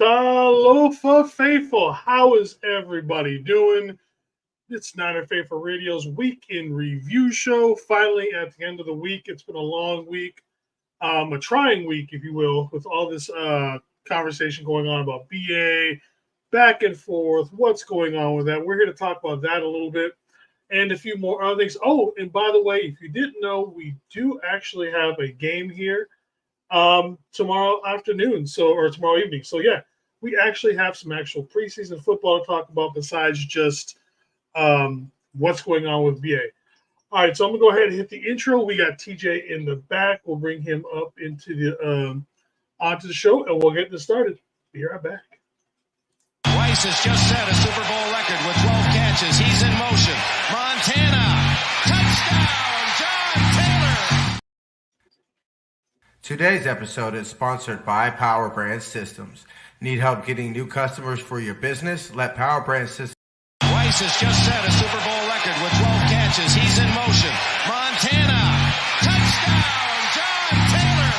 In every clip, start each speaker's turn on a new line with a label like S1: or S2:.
S1: Aloha faithful, how is everybody doing? It's Niner Faithful Radio's Week in Review show. Finally, at the end of the week, it's been a long week, a trying week, if you will, with all this conversation going on about BA, back and forth, what's going on with that. We're here to talk about that a little bit and a few more other things. Oh, and by the way, if you didn't know, we do actually have a game here tomorrow afternoon, or tomorrow evening. So yeah, we actually have some actual preseason football to talk about besides just what's going on with BA. All right, so I'm gonna go ahead and hit the intro. We got TJ in the back. We'll bring him up into the onto the show, and we'll get this started. Be right back.
S2: Rice has just set a Super Bowl record with 12 catches. He's in motion. Montana, touchdown, John Taylor.
S3: Today's episode is sponsored by Power Brand Systems. Need help getting new customers for your business? Let Power Brand Systems.
S2: Rice has just set a Super Bowl record with 12 catches. He's in motion. Montana, touchdown, John Taylor.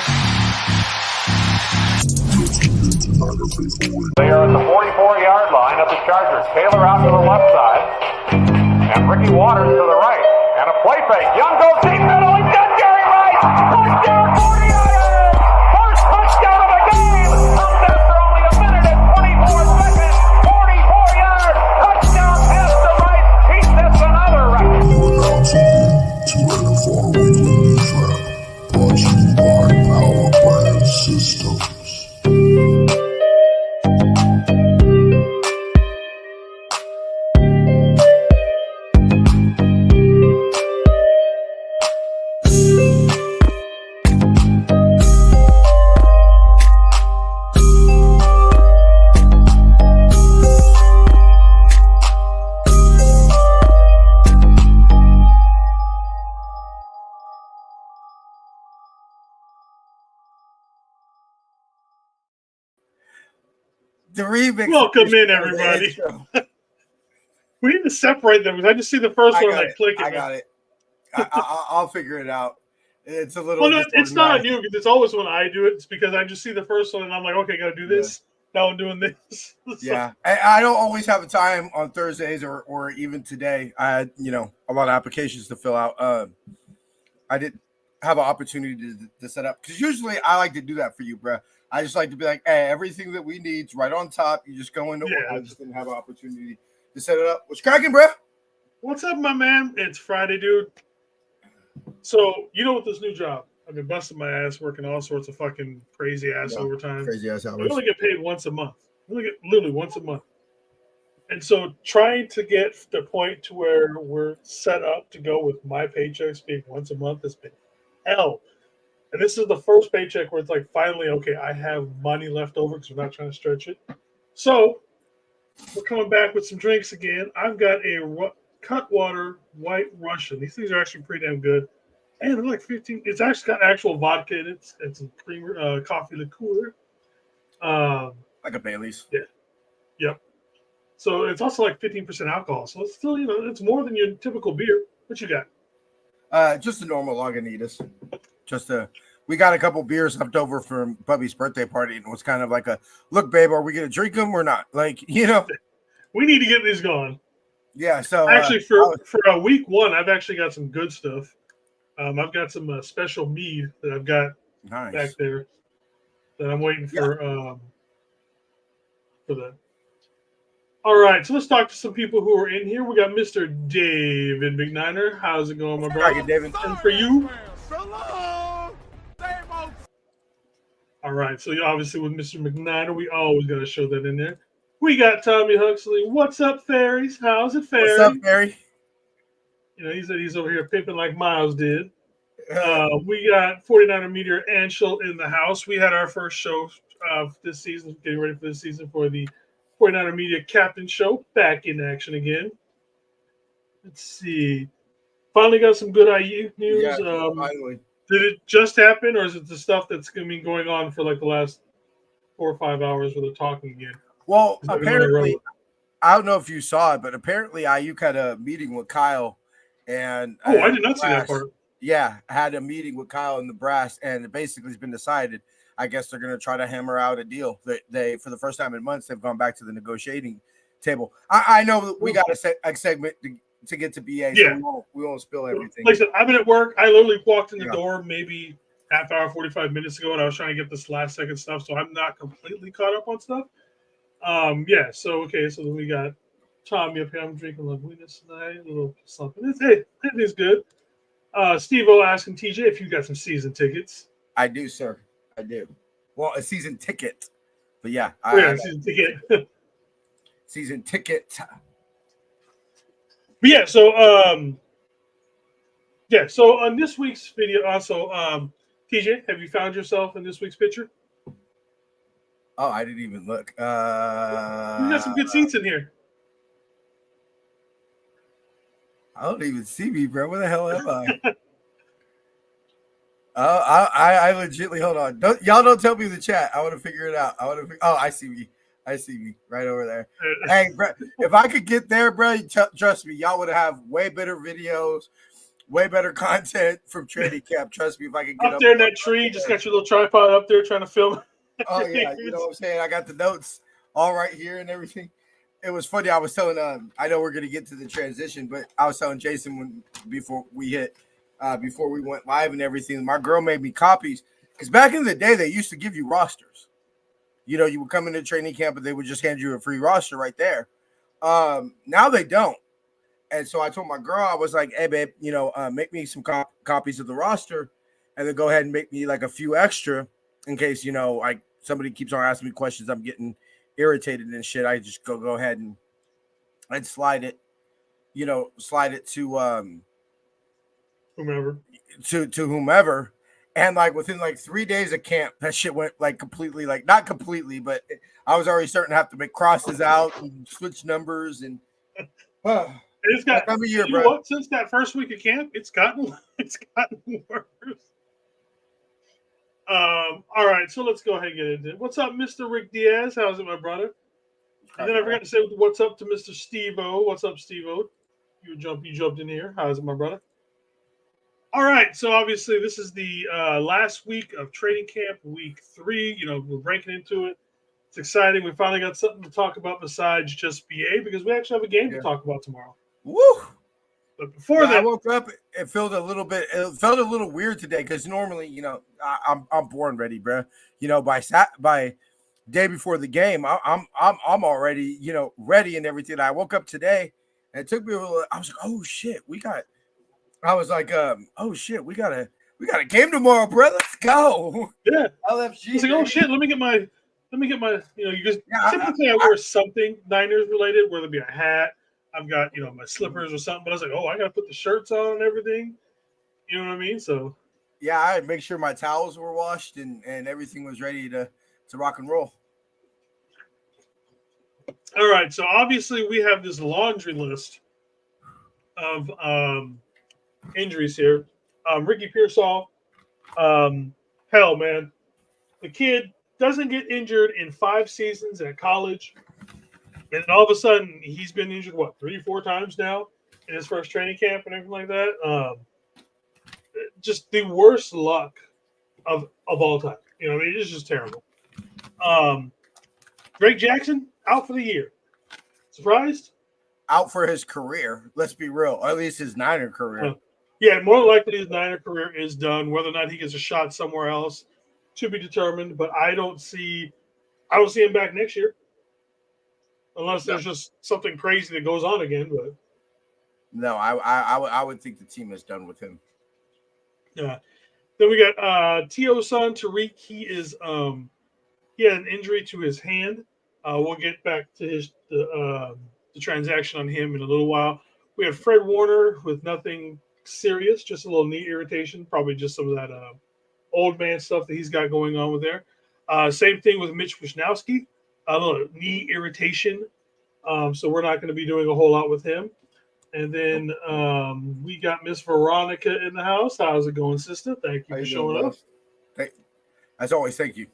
S4: They are at the 44-yard line of the Chargers. Taylor out to the left side, and Ricky Waters to the right. And a play fake. Young goes deep middle. He's got Jerry Rice. Touchdown, 40-yarder. First touchdown of the game. Comes after only a minute and 24 seconds. 44-yard touchdown pass to Rice. He sets another record.
S5: You are now tuned to NFL Weekly News Wrap, brought to you by Power Brand Systems.
S6: The remix.
S1: Welcome in, everybody. We need to separate them because I just see the first one and I click it.
S6: I got it. I'll figure it out. It's a little.
S1: Well, no, it's not on you because it's always when I do it. It's because I just see the first one and I'm like, okay, got to do this. Now I'm doing this. So,
S6: yeah, I don't always have a time on Thursdays or even today. I had a lot of applications to fill out. I didn't have an opportunity to set up because usually I like to do that for you, bro. I just like to be like, hey, everything that we need's right on top. You just go into work. I just didn't have an opportunity to set it up. What's cracking, bro?
S1: What's up, my man? It's Friday, dude. So, with this new job, I've been busting my ass working all sorts of fucking crazy ass overtime.
S6: Crazy ass hours.
S1: We only get paid once a month. We only get literally once a month. And so trying to get to the point to where we're set up to go with my paychecks being once a month has been hell. And this is the first paycheck where it's like, finally, okay, I have money left over because we're not trying to stretch it. So we're coming back with some drinks again. I've got a Cutwater White Russian. These things are actually pretty damn good. And they're like 15. It's actually got actual vodka in it and some creamer, coffee liqueur.
S6: Like a Bailey's.
S1: Yeah. Yep. So it's also like 15% alcohol. So it's still, it's more than your typical beer. What you got?
S6: Just a normal Lagunitas. We got a couple beers left over from Bubby's birthday party, and it was kind of like a look, babe, are we gonna drink them or not? Like,
S1: we need to get these going.
S6: Yeah. So
S1: actually, for week one, I've actually got some good stuff. I've got some special mead that I've got back there that I'm waiting for that. All right, so let's talk to some people who are in here. We got Mr. David McNiner. How's it going, my brother?
S6: David.
S1: And for you? All right, so obviously with Mr. McNiner, we always got to show that in there. We got Tommy Huxley. What's up, fairies? How's it, fairy?
S6: What's up, fairy?
S1: He said he's over here pimping like Miles did. We got 49er Meteor Anshel in the house. We had our first show of this season, getting ready for this season for the 49er Media Captain Show. Back in action again. Let's see. Finally got some good IU news.
S6: Yeah, finally.
S1: Did it just happen, or is it the stuff that's going to be going on for like the last 4 or 5 hours where they're talking again?
S6: Well, apparently, I don't know if you saw it, but apparently IU had a meeting with Kyle. And
S1: I did not see that part.
S6: Yeah, I had a meeting with Kyle and the brass, and it basically has been decided. I guess they're going to try to hammer out a deal. They for the first time in months, they've gone back to the negotiating table. I know that we got a segment to get to BA, so we won't spill everything.
S1: Like I said, I've been at work. I literally walked in the door maybe half hour, 45 minutes ago, and I was trying to get this last second stuff, so I'm not completely caught up on stuff. So then we got Tommy up here. I'm drinking Lagunitas tonight, a little something. It's good. Steve-O asking TJ if you got some season tickets.
S6: I do, sir. I do. Well, a season ticket. But yeah.
S1: Season ticket.
S6: Season ticket.
S1: But yeah, so on this week's video also, TJ, have you found yourself in this week's picture?
S6: Oh, I didn't even look.
S1: We got some good seats in here.
S6: I don't even see me, bro. Where the hell am I? I legitimately, hold on. Y'all don't tell me the chat. I want to figure it out. I see me. I see me right over there. Hey, bro, if I could get there, bro, trust me, y'all would have way better videos, way better content from training camp. Trust me, if I could get
S1: up there in that tree, just got your little tripod up there trying to film.
S6: Oh yeah, you know what I'm saying? I got the notes all right here and everything. It was funny. I was telling I know we're gonna get to the transition, but I was telling Jason before we went live and everything, my girl made me copies because back in the day they used to give you rosters. You would come into training camp and they would just hand you a free roster right there. Now they don't. And so I told my girl, I was like, hey babe, make me some copies of the roster and then go ahead and make me like a few extra in case, like somebody keeps on asking me questions. I'm getting irritated and shit. I just go ahead and I'd slide it to
S1: whomever.
S6: To whomever. And like within like 3 days of camp, that shit went like completely, like not completely, but I was already starting to have to make crosses out and switch numbers and
S1: it's got
S6: time of year,
S1: you know
S6: bro.
S1: what? Since that first week of camp, it's gotten worse. All right, so let's go ahead and get into it. What's up, Mr. Rick Diaz? How's it, my brother? And then I forgot to say what's up to Mr. Steve-O. What's up, Steve-O? You jumped in here. How's it, my brother? All right, so obviously this is the last week of training camp, week 3. We're breaking into it. It's exciting. We finally got something to talk about besides just BA because we actually have a game to talk about tomorrow.
S6: Woo!
S1: But before that,
S6: I woke up. It felt a little weird today because normally, I'm born ready, bro. By day before the game, I'm already, ready and everything. I woke up today, and it took me a little. I was like, oh shit, we got a game tomorrow, bro. Let's go.
S1: Yeah,
S6: LFG.
S1: It's like, oh shit, let me get my. You just typically I wear something Niners related, whether it be a hat. I've got my slippers or something, but I was like, oh, I gotta put the shirts on and everything. You know what I mean? So
S6: yeah, I had to make sure my towels were washed and everything was ready to rock and roll.
S1: All right, so obviously we have this laundry list of injuries here. Ricky Pearsall, hell, man, the kid doesn't get injured in 5 seasons at college, and all of a sudden he's been injured 3-4 times now in his first training camp and everything like that. Just the worst luck of all time. It's just terrible. Drake Jackson out for the year. Surprised?
S6: Out for his career. Let's be real. Or at least his Niner career.
S1: Yeah, more likely his Niner career is done. Whether or not he gets a shot somewhere else to be determined. But I don't see him back next year, unless there's just something crazy that goes on again. But
S6: no, I would think the team is done with him.
S1: Yeah. Then we got T.O.'s son Tariq. He had an injury to his hand. We'll get back to the transaction on him in a little while. We have Fred Warner with nothing serious, just a little knee irritation, probably just some of that old man stuff that he's got going on with there. Same thing with Mitch Wishnowsky, a little knee irritation. So we're not going to be doing a whole lot with him. And then we got Miss Veronica in the house. How's it going, sister? Thank you for showing up.
S6: As always, thank you.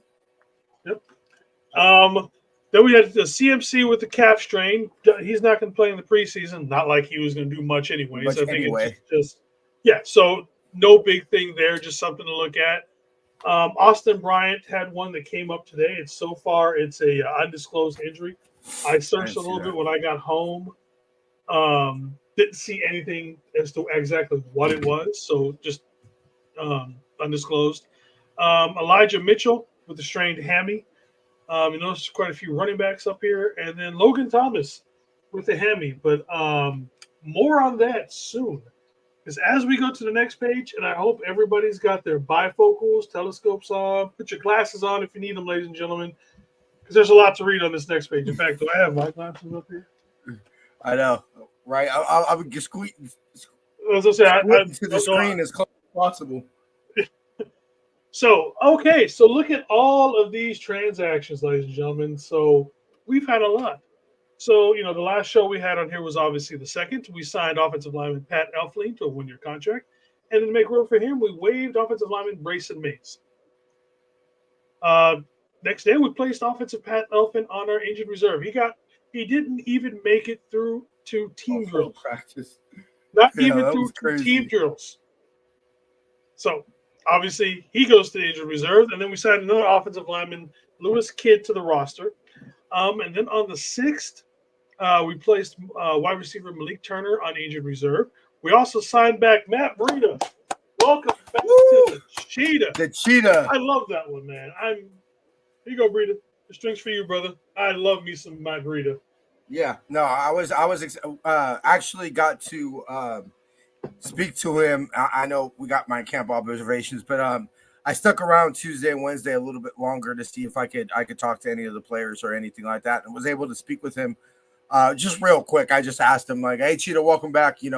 S1: Yep. Then we had the CMC with the calf strain. He's not going to play in the preseason. Not like he was going to do much anyway. So I think it's just so no big thing there. Just something to look at. Austin Bryant had one that came up today. It's a undisclosed injury. I searched a little bit when I got home. Didn't see anything as to exactly what it was. So just undisclosed. Elijah Mitchell with the strained hammy. You notice quite a few running backs up here. And then Logan Thomas with the hammy. But more on that soon. Because as we go to the next page, and I hope everybody's got their bifocals, telescopes on, put your glasses on if you need them, ladies and gentlemen. Because there's a lot to read on this next page. In fact, do I have my glasses up here?
S6: I know, right? I would just squeeze
S1: As I say,
S6: to the screen as close as possible.
S1: So look at all of these transactions, ladies and gentlemen. So we've had a lot. So, the last show we had on here was obviously the second. We signed offensive lineman Pat Elflein to a 1-year contract. And then to make room for him, we waived offensive lineman Brayson Mays. Next day, we placed offensive Pat Elflein on our injured reserve. He didn't even make it through to team drills.
S6: Practice.
S1: Not even through team drills. So, obviously, he goes to the injured reserve. And then we signed another offensive lineman, Lewis Kidd, to the roster. And then on the 6th, we placed wide receiver Malik Turner on injured reserve. We also signed back Matt Breida. Welcome back to the Cheetah.
S6: The Cheetah.
S1: I love that one, man. Here you go, Breida. The strings for you, brother. I love me some Matt Breida.
S6: Yeah, no, I was actually got to speak to him. I know we got my camp observations, but I stuck around Tuesday and Wednesday a little bit longer to see if I could talk to any of the players or anything like that, and was able to speak with him just real quick. I just asked him like, "Hey, Cheetah, welcome back. You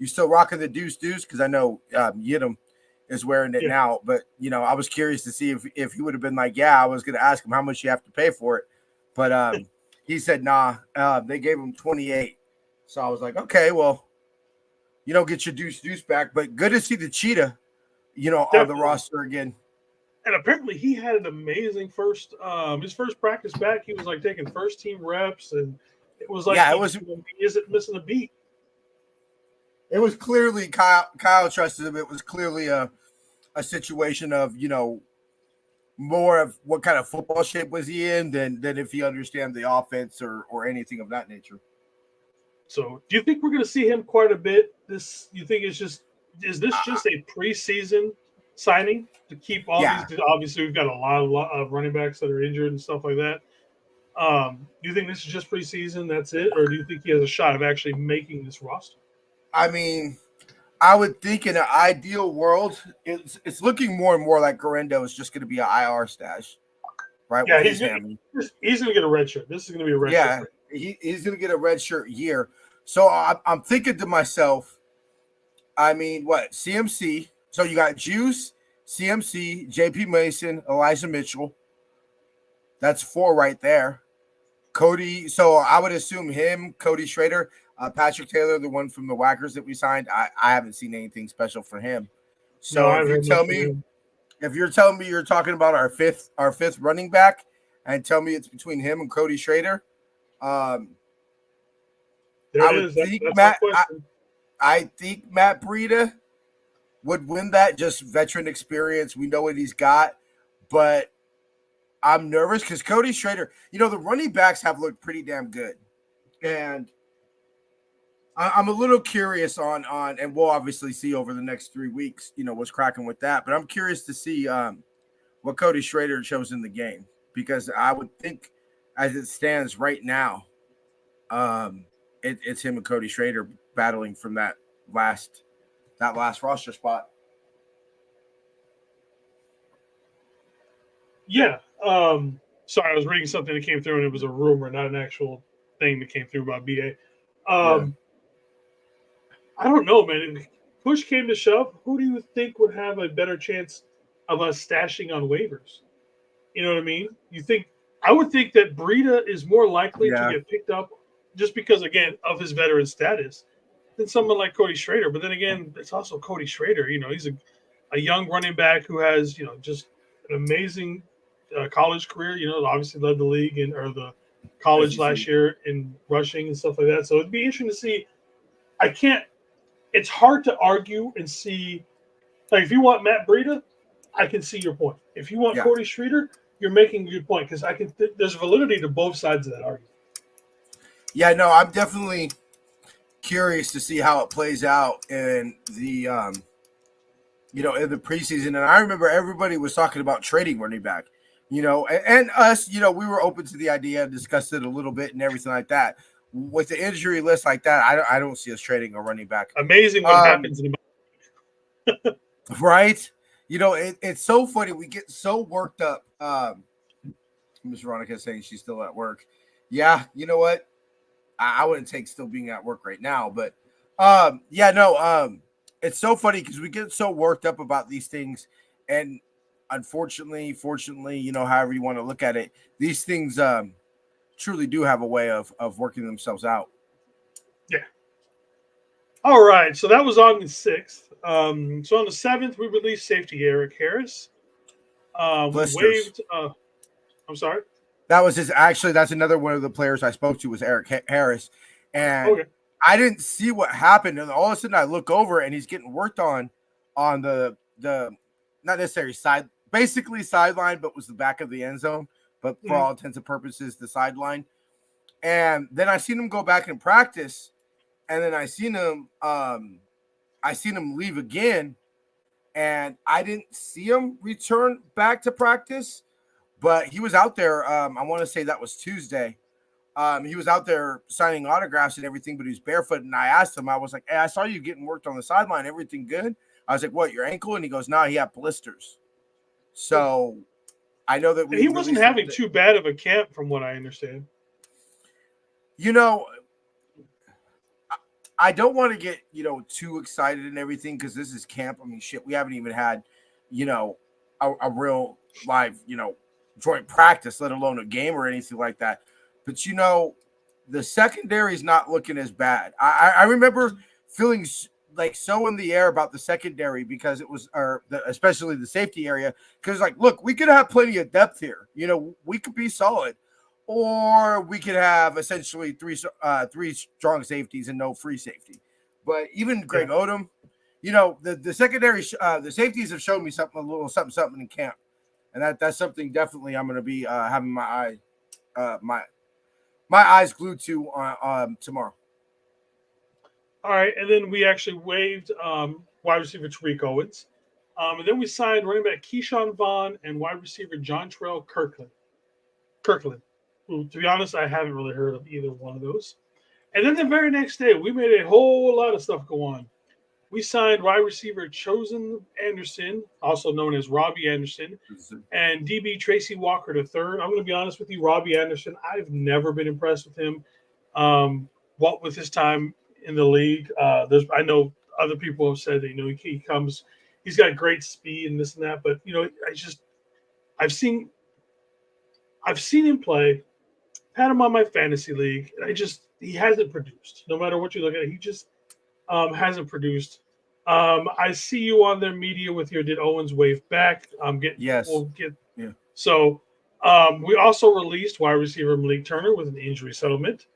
S6: still rocking the deuce?" Because I know Yidam is wearing it now, but I was curious to see if he would have been like, "Yeah." I was going to ask him how much you have to pay for it, but he said, "Nah." They gave him 28, so I was like, "Okay, well, get your deuce back." But good to see the Cheetah. On the roster again.
S1: And apparently he had an amazing his first practice back. He was like taking first team reps, and it was like he isn't missing a beat.
S6: It was clearly Kyle trusted him. It was clearly a situation of, more of what kind of football shape was he in than if he understands the offense or anything of that nature.
S1: So do you think we're going to see him quite a bit? You think is this just a preseason signing to keep all these? Obviously, we've got a lot of running backs that are injured and stuff like that. Do you think this is just preseason? That's it, or do you think he has a shot of actually making this roster?
S6: I mean, I would think in an ideal world, it's looking more and more like Garendo is just going to be an IR stash, right?
S1: Yeah, he's going to get a red shirt. This is going to be a red shirt.
S6: Yeah, he's going to get a red shirt year. So I'm thinking to myself, I mean, what? CMC. So you got Juice, CMC, JP Mason, Elijah Mitchell. That's 4 right there. Cody. So I would assume him, Cody Schrader, Patrick Taylor, the one from the Whackers that we signed. I haven't seen anything special for him. So if you're telling me you're talking about our fifth running back, and tell me it's between him and Cody Schrader, I think Matt Breida would win that. Just veteran experience. We know what he's got, but I'm nervous because Cody Schrader, the running backs have looked pretty damn good. And I'm a little curious on, and we'll obviously see over the next 3 weeks, what's cracking with that. But I'm curious to see what Cody Schrader shows in the game, because I would think as it stands right now, it's him and Cody Schrader battling from that last roster spot.
S1: Yeah. Sorry, I was reading something that came through, and it was a rumor, not an actual thing that came through about BA. I don't know, man. If push came to shove, who do you think would have a better chance of us stashing on waivers? You know what I mean? I would think that Breida is more likely to get picked up just because, again, of his veteran status than someone like Cody Schrader. But then again, it's also Cody Schrader. He's a young running back who has, just an amazing college career. Obviously led the league or the college last year in rushing and stuff like that. So it'd be interesting to see. It's hard to argue and see. Like, if you want Matt Breida, I can see your point. If you want Cody Schrader, you're making a good point, because there's validity to both sides of that argument.
S6: Yeah, no, I'm definitely curious to see how it plays out in the in the preseason. And I remember everybody was talking about trading running back, and us, we were open to the idea, discussed it a little bit and everything like that. With the injury list like that, I don't see us trading a running back.
S1: Amazing what happens in
S6: right? It's so funny. We get so worked up. Miss Veronica saying she's still at work. Yeah, you know what? I wouldn't take still being at work right now, but it's so funny because we get so worked up about these things, and unfortunately, fortunately, however you want to look at it, these things truly do have a way of working themselves out.
S1: Yeah. All right, so that was on the 6th. So on the 7th, we released safety Eric Harris. We waived. I'm sorry.
S6: That was that's another one of the players I spoke to was Eric Harris, and I didn't see what happened, and all of a sudden I look over and he's getting worked on the not necessarily basically sideline, but was the back of the end zone, but for all intents and purposes the sideline. And then I seen him go back in practice, and then I seen him leave again, and I didn't see him return back to practice. But he was out there. I want to say that was Tuesday. He was out there signing autographs and everything, but he was barefoot. And I asked him, I was like, hey, I saw you getting worked on the sideline. Everything good? I was like, what, your ankle? And he goes, no, he had blisters. So I know that
S1: he wasn't having too bad of a camp, from what I understand.
S6: I don't want to get, too excited and everything, because this is camp. I mean, shit, we haven't even had, a real live, joint practice, let alone a game or anything like that. But the secondary is not looking as bad. I remember feeling like so in the air about the secondary because it was, especially the safety area. Because like, look, we could have plenty of depth here. We could be solid, or we could have essentially three strong safeties and no free safety. But even Greg Odom, the secondary, the safeties have shown me something, a little something in camp, and that's something definitely I'm going to be having my eyes glued to tomorrow.
S1: All right, and then we actually waived wide receiver Tariq Owens. And then we signed running back Keyshawn Vaughn and wide receiver John Terrell Kirkland, who, to be honest, I haven't really heard of either one of those. And then the very next day, we made a whole lot of stuff go on. We signed wide receiver Chosen Anderson, also known as Robbie Anderson, and DB Tracy Walker III. I'm going to be honest with you, Robbie Anderson, I've never been impressed with him. What with his time in the league, I know other people have said that he's got great speed and this and that, but I've seen him play, had him on my fantasy league, and he hasn't produced. No matter what you look at, he just hasn't produced. I see you on their media with your did Owens wave back.
S6: Yes.
S1: Yeah. So we also released wide receiver Malik Turner with an injury settlement.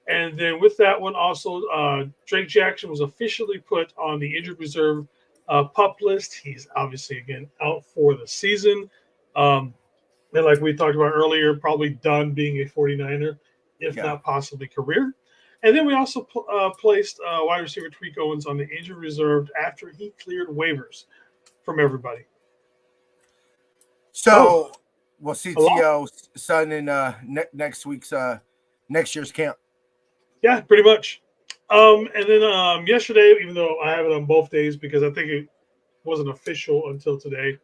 S1: And then with that one also, Drake Jackson was officially put on the injured reserve PUP list. He's obviously, again, out for the season. And like we talked about earlier, probably done being a 49er, if not possibly career. And then we also placed wide receiver Tariq Owens on the injured reserve after he cleared waivers from everybody.
S6: So we'll see T.O.'s son in next year's camp.
S1: Yeah, pretty much. And then yesterday, even though I have it on both days because I think it wasn't official until today,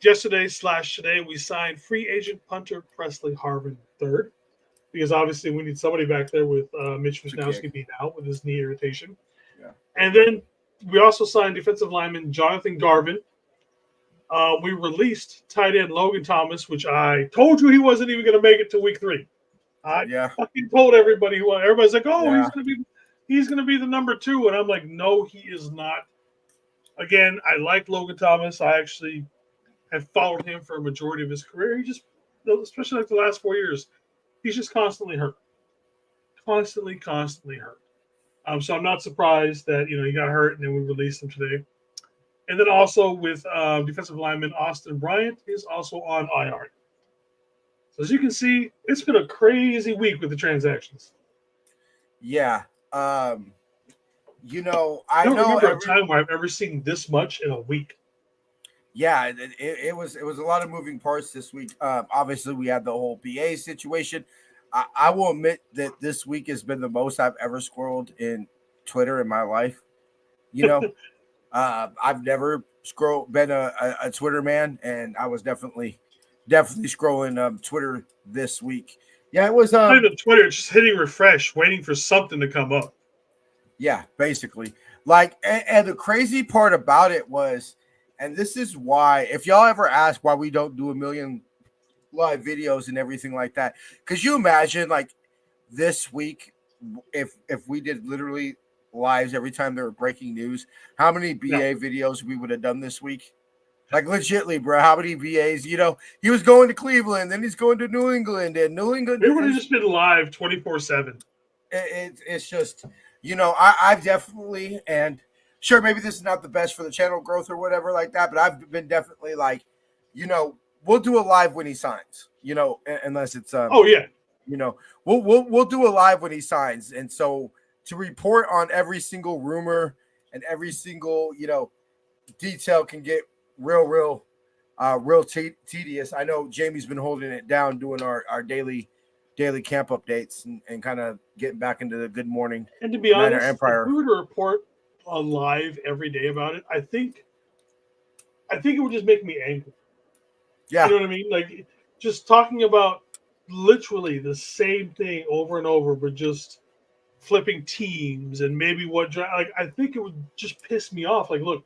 S1: today, we signed free agent punter Presley Harvin III because obviously we need somebody back there with Mitch Wisnowski being out with his knee irritation. Yeah. And then we also signed defensive lineman Jonathan Garvin. We released tight end Logan Thomas, which I told you he wasn't even going to make it to week 3. I fucking told everybody everybody's like, he's gonna be the number 2, and I'm like, no, he is not. Again, I like Logan Thomas. I actually have followed him for a majority of his career. He just, especially like the last 4 years, he's just constantly hurt, constantly hurt. So I'm not surprised that he got hurt, and then we released him today. And then also with defensive lineman Austin Bryant is also on IR. As you can see, it's been a crazy week with the transactions.
S6: Yeah. I don't
S1: remember a time where I've ever seen this much in a week.
S6: Yeah, it was a lot of moving parts this week. Obviously, we had the whole BA situation. I will admit that this week has been the most I've ever scrolled in Twitter in my life. I've never been a Twitter man, and I was definitely scrolling Twitter this week. Yeah, it was
S1: not even Twitter, just hitting refresh, waiting for something to come up.
S6: Yeah, basically. Like, and the crazy part about it was, and this is why, if y'all ever ask why we don't do a million live videos and everything like that, because you imagine like this week, if we did literally lives every time there were breaking news, how many BA videos we would have done this week? Like, legitly, bro, how many VAs? He was going to Cleveland, then he's going to New England, and New England.
S1: We would have just been live 24/7.
S6: It's just, I've definitely, and sure, maybe this is not the best for the channel growth or whatever like that, but I've been definitely like, we'll do a live when he signs, unless it's we'll do a live when he signs, and so to report on every single rumor and every single detail can get real tedious. I know Jamie's been holding it down, doing our daily camp updates and kind of getting back into the good morning.
S1: And to be honest, Empire. If we were to report on live every day about it, I think it would just make me angry.
S6: Yeah,
S1: you know what I mean? Like, just talking about literally the same thing over and over, but just flipping teams and maybe I think it would just piss me off. Like, look,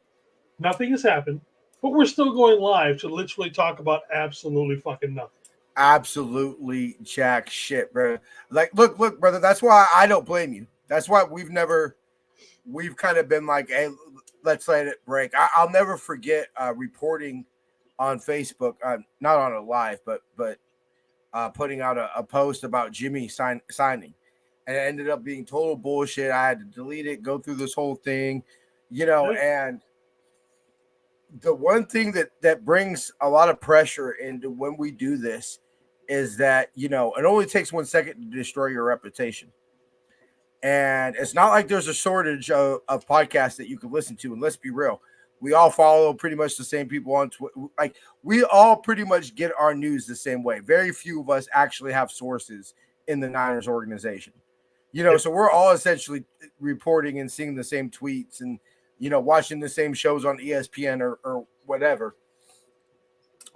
S1: nothing has happened, but we're still going live to literally talk about absolutely fucking nothing.
S6: Absolutely jack shit, bro. Like, look, brother. That's why I don't blame you. That's why we've never we've kind of been like, hey, let's let it break. I'll never forget reporting on Facebook, not on a live, but putting out a post about Jimmy signing, and it ended up being total bullshit. I had to delete it, go through this whole thing, and the one thing that brings a lot of pressure into when we do this is that, it only takes 1 second to destroy your reputation. And it's not like there's a shortage of podcasts that you can listen to. And let's be real, we all follow pretty much the same people on Twitter. Like, we all pretty much get our news the same way. Very few of us actually have sources in the Niners organization. So we're all essentially reporting and seeing the same tweets and, watching the same shows on ESPN or whatever.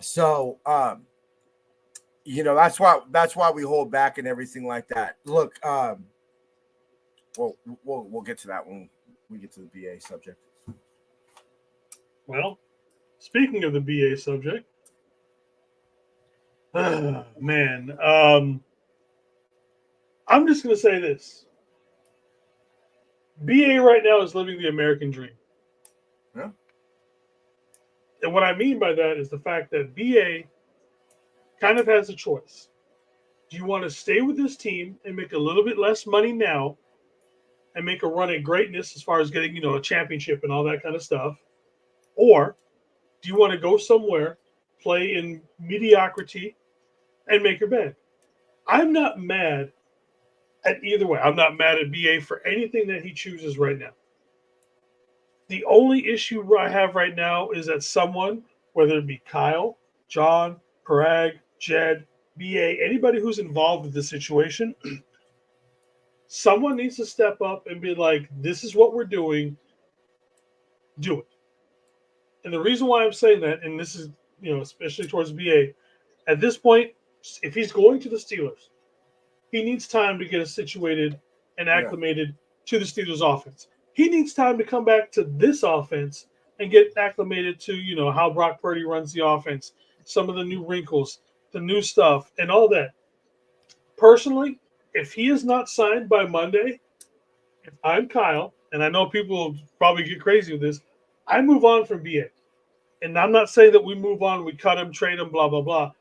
S6: So, that's why we hold back and everything like that. Look, we'll get to that when we get to the BA subject.
S1: Well, speaking of the BA subject, man, I'm just going to say this. BA right now is living the American dream.
S6: Yeah.
S1: And what I mean by that is the fact that BA kind of has a choice. Do you want to stay with this team and make a little bit less money now and make a run at greatness as far as getting, a championship and all that kind of stuff? Or do you want to go somewhere, play in mediocrity, and make your bed? I'm not mad at either way. I'm not mad at BA for anything that he chooses right now. The only issue I have right now is that someone, whether it be Kyle, John, Parag, Jed, BA, anybody who's involved with the situation, someone needs to step up and be like, this is what we're doing. Do it. And the reason why I'm saying that, and this is, especially towards BA, at this point, if he's going to the Steelers, he needs time to get us situated and acclimated to the Steelers offense. He needs time to come back to this offense and get acclimated to, how Brock Purdy runs the offense, some of the new wrinkles, the new stuff, and all that. Personally, if he is not signed by Monday, if I'm Kyle, and I know people will probably get crazy with this, I move on from BA. And I'm not saying that we move on, we cut him, trade him, blah, blah, blah.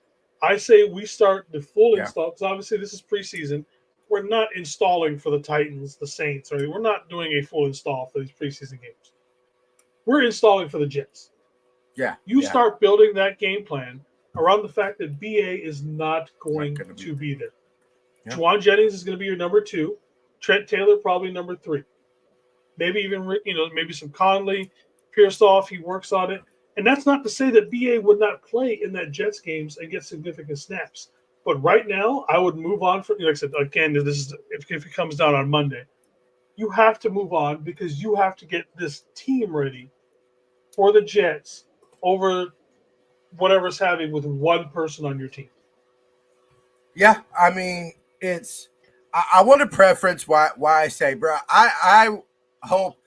S1: I say we start the full install, because obviously this is preseason. We're not installing for the Titans, the Saints, or we're not doing a full install for these preseason games. We're installing for the Jets.
S6: Yeah.
S1: You start building that game plan around the fact that BA is not going to be there. Yeah. Juwan Jennings is going to be your number 2. Trent Taylor probably number 3. Maybe even, maybe some Conley, Pearsall, he works on it. And that's not to say that BA would not play in that Jets games and get significant snaps. But right now, I would move on from, like I said, again, this is if it comes down on Monday, you have to move on because you have to get this team ready for the Jets over whatever's happening with one person on your team.
S6: Yeah, I mean, I want to preference why I say, bro, I hope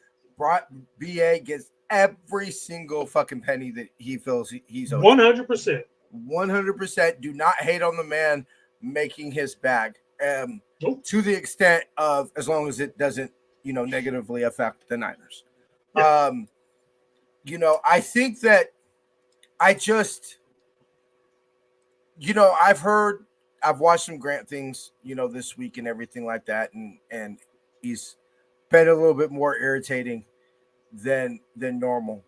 S6: BA gets every single fucking penny that he feels he's owed.
S1: 100%.
S6: 100%. Do not hate on the man making his bag.
S1: Nope.
S6: To the extent of, as long as it doesn't, negatively affect the Niners.
S1: Yeah.
S6: I think that I've watched some Grant things, this week and everything like that. And he's been a little bit more irritating than normal.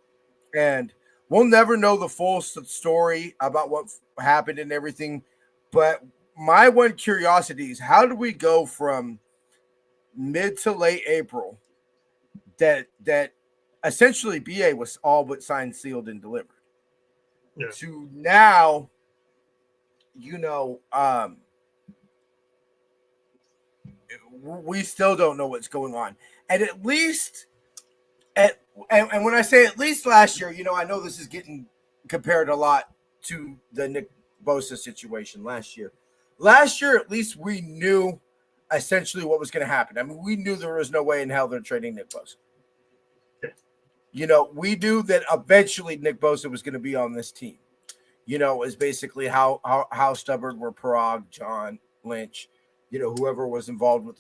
S6: And we'll never know the full story about what happened and everything. But my one curiosity is, how do we go from mid to late April that essentially BA was all but signed, sealed, and delivered to now, we still don't know what's going on. And at least and when I say at least last year, I know this is getting compared a lot to the Nick Bosa situation last year. Last year, at least we knew essentially what was going to happen. I mean, we knew there was no way in hell they're trading Nick Bosa. We knew that eventually Nick Bosa was going to be on this team. Is basically how stubborn were Parag, John, Lynch, whoever was involved with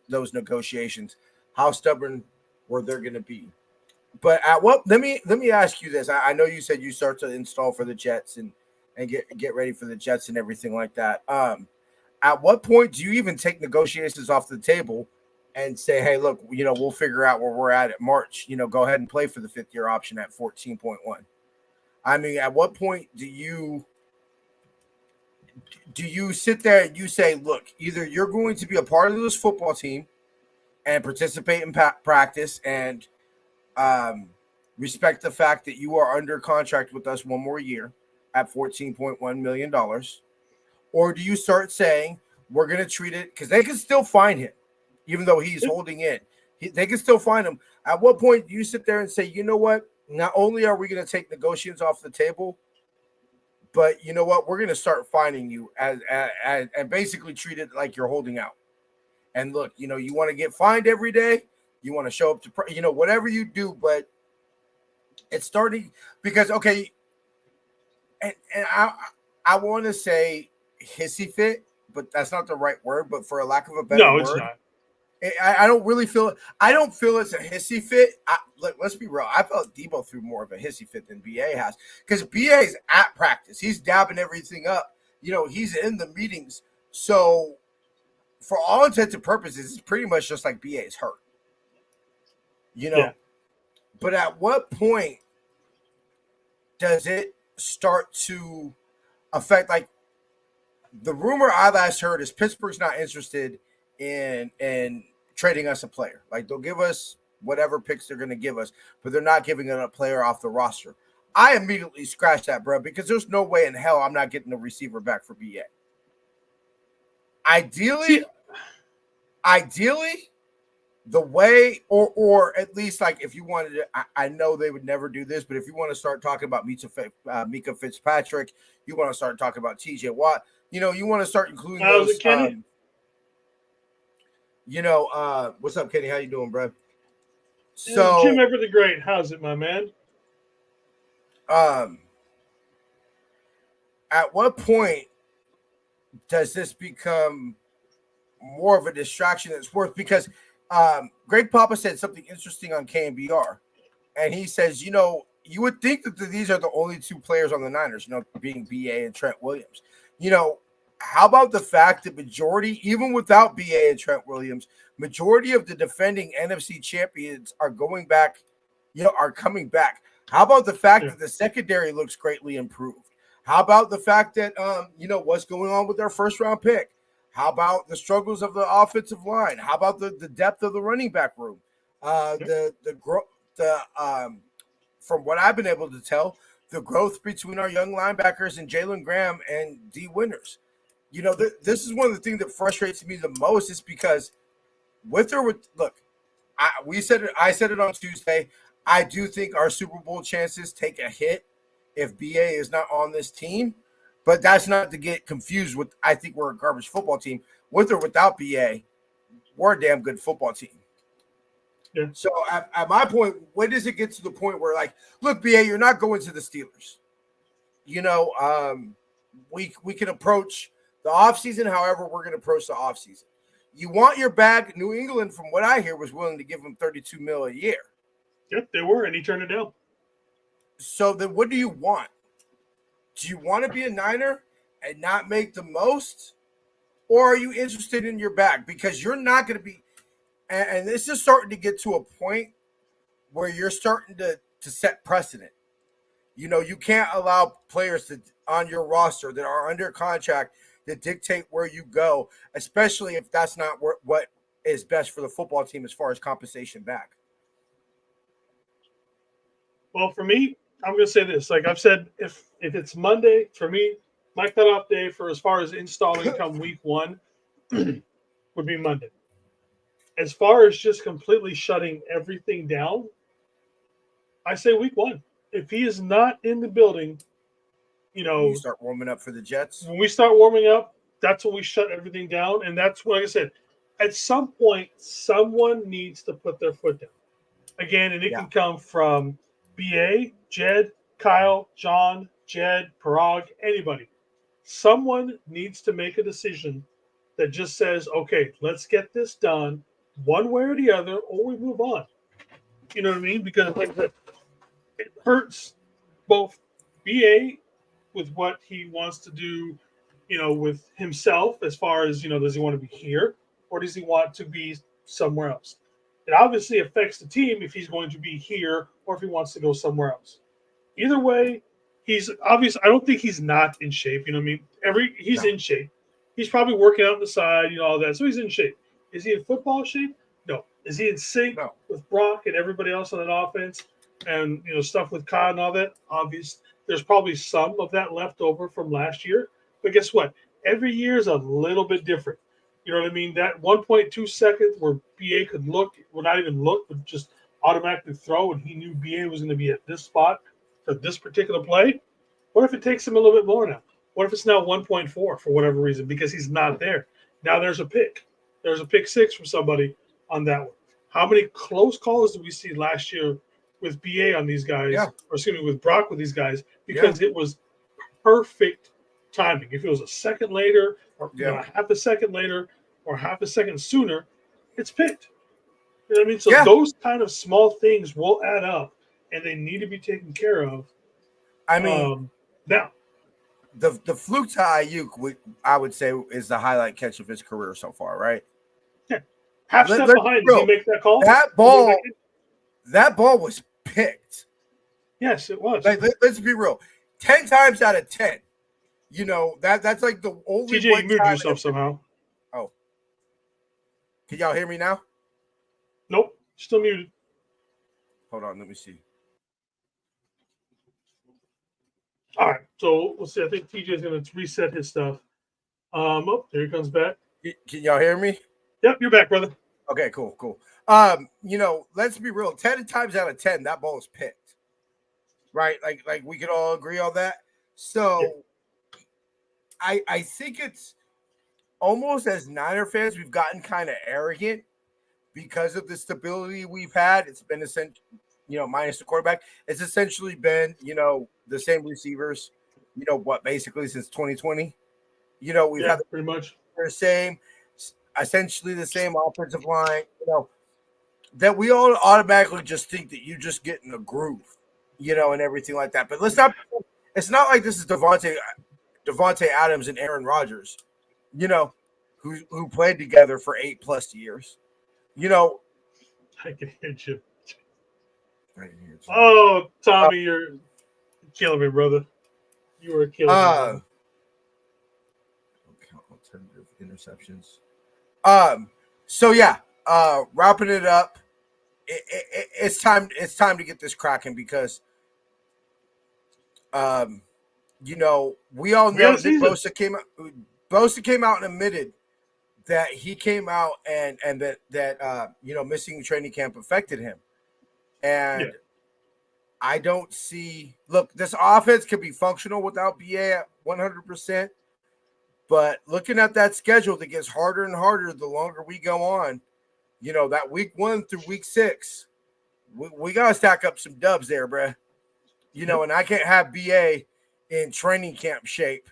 S6: those negotiations, how stubborn where they're going to be. But at what? Let me ask you this. I know you said you start to install for the Jets and get ready for the Jets and everything like that. At what point do you even take negotiations off the table and say, hey, look, we'll figure out where we're at March. Go ahead and play for the 5th-year option at 14.1. I mean, at what point do you sit there and you say, look, either you're going to be a part of this football team and participate in practice and respect the fact that you are under contract with us one more year at $14.1 million, or do you start saying we're going to treat it, because they can still find him even though he's holding in. They can still find him. At what point do you sit there and say, you know what, not only are we going to take negotiations off the table, but you know what, we're going to start finding you as and basically treat it like you're holding out. And look, you want to get fined every day. You want to show up to, whatever you do, but it's starting because, okay, and I want to say hissy fit, but that's not the right word. But for a lack of a better word,
S1: it's not.
S6: I don't really feel it. I don't feel it's a hissy fit. Let's be real. I felt Debo threw more of a hissy fit than BA has, because BA is at practice. He's dabbing everything up. He's in the meetings. So for all intents and purposes, it's pretty much just like BA is hurt.
S1: Yeah.
S6: But at what point does it start to affect? Like, the rumor I last heard is Pittsburgh's not interested in trading us a player. Like, they'll give us whatever picks they're going to give us, but they're not giving it a player off the roster. I immediately scratched that, bro, because there's no way in hell I'm not getting the receiver back for BA. Ideally, the way, or at least, like, if you wanted to, I know they would never do this, but if you want to start talking about Mika Fitzpatrick, you want to start talking about TJ Watt, you want to start including
S1: How's
S6: those.
S1: it, Kenny?
S6: What's up, Kenny? How you doing, bro?
S1: So, Jim Everett the Great, how's it, my man?
S6: At what point does this become more of a distraction that's worth? Because Greg Papa said something interesting on KNBR, and he says, you would think that these are the only two players on the Niners, being BA and Trent Williams. How about the fact that majority, even without BA and Trent Williams, majority of the defending NFC champions are going back, are coming back? How about the fact that the secondary looks greatly improved? How about the fact that, what's going on with their first round pick? How about the struggles of the offensive line? How about the depth of the running back room? From what I've been able to tell, the growth between our young linebackers and Jalen Graham and D. Winters. This is one of the things that frustrates me the most, is because I said it on Tuesday. I do think our Super Bowl chances take a hit if BA is not on this team. But that's not to get confused with, I think we're a garbage football team. With or without BA, we're a damn good football team.
S1: Yeah.
S6: So at my point, when does it get to the point where, like, look, BA, you're not going to the Steelers. We can approach the offseason however we're going to approach the offseason. You want your bag. New England, from what I hear, was willing to give him $32 million a year.
S1: Yep, they were, and he turned it down.
S6: So then what do you want? Do you want to be a Niner and not make the most? Or are you interested in your bag? Because you're not going to be – and this is starting to get to a point where you're starting to set precedent. You can't allow players on your roster that are under contract to dictate where you go, especially if that's not what is best for the football team as far as compensation back.
S1: Well, for me, I'm going to say this. Like I've said, if it's Monday, for me, my cutoff day for as far as installing come week one would be Monday. As far as just completely shutting everything down, I say week one. If he is not in the building,
S6: you start warming up for the Jets.
S1: When we start warming up, that's when we shut everything down. And that's what, like I said, at some point, someone needs to put their foot down. Again, and it can come from BA, Jed, Kyle, John, Jed, Parag, anybody. Someone needs to make a decision that just says, okay, let's get this done one way or the other, or we move on. You know what I mean? Because like I said, it hurts both BA with what he wants to do, with himself as far as, does he want to be here or does he want to be somewhere else? It obviously affects the team if he's going to be here or if he wants to go somewhere else. Either way, he's obvious. I don't think he's not in shape. You know what I mean? He's in shape. He's probably working out on the side, all that. So he's in shape. Is he in football shape? No. Is he in sync with Brock and everybody else on that offense and stuff with Kyle and all that? Obvious. There's probably some of that left over from last year. But guess what? Every year is a little bit different. You know what I mean? That 1.2 seconds where BA could look, well, not even look, but just automatically throw, and he knew BA was going to be at this spot for this particular play. What if it takes him a little bit more now? What if it's now 1.4 for whatever reason because he's not there? Now there's a pick. There's a pick six from somebody on that one. How many close calls did we see last year with BA on these guys, or excuse me, with Brock with these guys? Because it was perfect timing. If it was a second later or half a second later or half a second sooner, it's picked. You know what I mean? So those kind of small things will add up, and they need to be taken care of.
S6: I mean,
S1: now
S6: the fluke to Ayuk, I would say, is the highlight catch of his career so far, right?
S1: Yeah. Half step behind. Did he make that call?
S6: That ball was picked.
S1: Yes, it was.
S6: Let's be real. 10 times out of 10, that's like the only.
S1: TJ, you muted yourself somehow.
S6: Oh, can y'all hear me now?
S1: Nope, still muted.
S6: Hold on, let me see.
S1: All right, so we'll see. I think TJ is going to reset his stuff. Oh, there he comes back.
S6: Can y'all hear me?
S1: Yep, you're back, brother.
S6: Okay, cool. Let's be real. 10 times out of 10, that ball is picked. Right? Like we could all agree on that. So I think it's almost, as Niner fans, we've gotten kind of arrogant because of the stability we've had. It's been essentially, minus the quarterback. It's essentially been, the same receivers, basically since 2020. We've had
S1: pretty much
S6: the same, essentially the same offensive line, that we all automatically just think that you just get in a groove, and everything like that. But it's not like this is Devontae Adams and Aaron Rodgers, who played together for 8+ years.
S1: I can hear you. Oh, Tommy, you're killing me, brother. You were killing me.
S6: Alternative interceptions. Wrapping it up. It's time to get this cracking because, we all know that Bosa came out and admitted that he came out and that missing training camp affected him. And I don't see. Look, this offense could be functional without BA at 100%. But looking at that schedule, that gets harder and harder the longer we go on. That week 1 through week 6, we got to stack up some dubs there, bruh. And I can't have BA in training camp shape,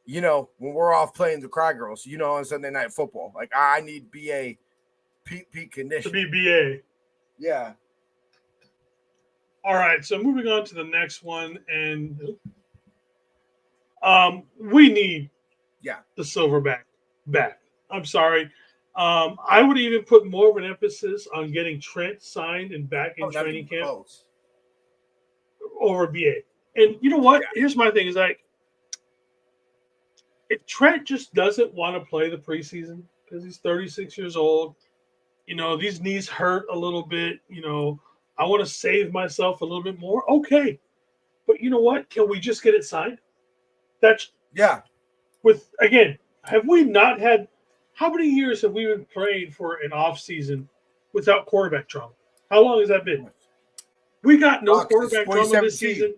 S6: when we're off playing the Cry Girls, on Sunday Night Football. Like, I need BA peak condition.
S1: To be BA.
S6: Yeah.
S1: All right, so moving on to the next one, and we need the Silverback back. I'm sorry. I would even put more of an emphasis on getting Trent signed and back in training camp over BA. And you know what? Here's my thing: is like, if Trent just doesn't want to play the preseason because he's 36 years old, these knees hurt a little bit. I want to save myself a little bit more. Okay, but you know what? Can we just get it signed? Have we not had? How many years have we been praying for an off season without quarterback drama? How long has that been? We got no quarterback drama this season,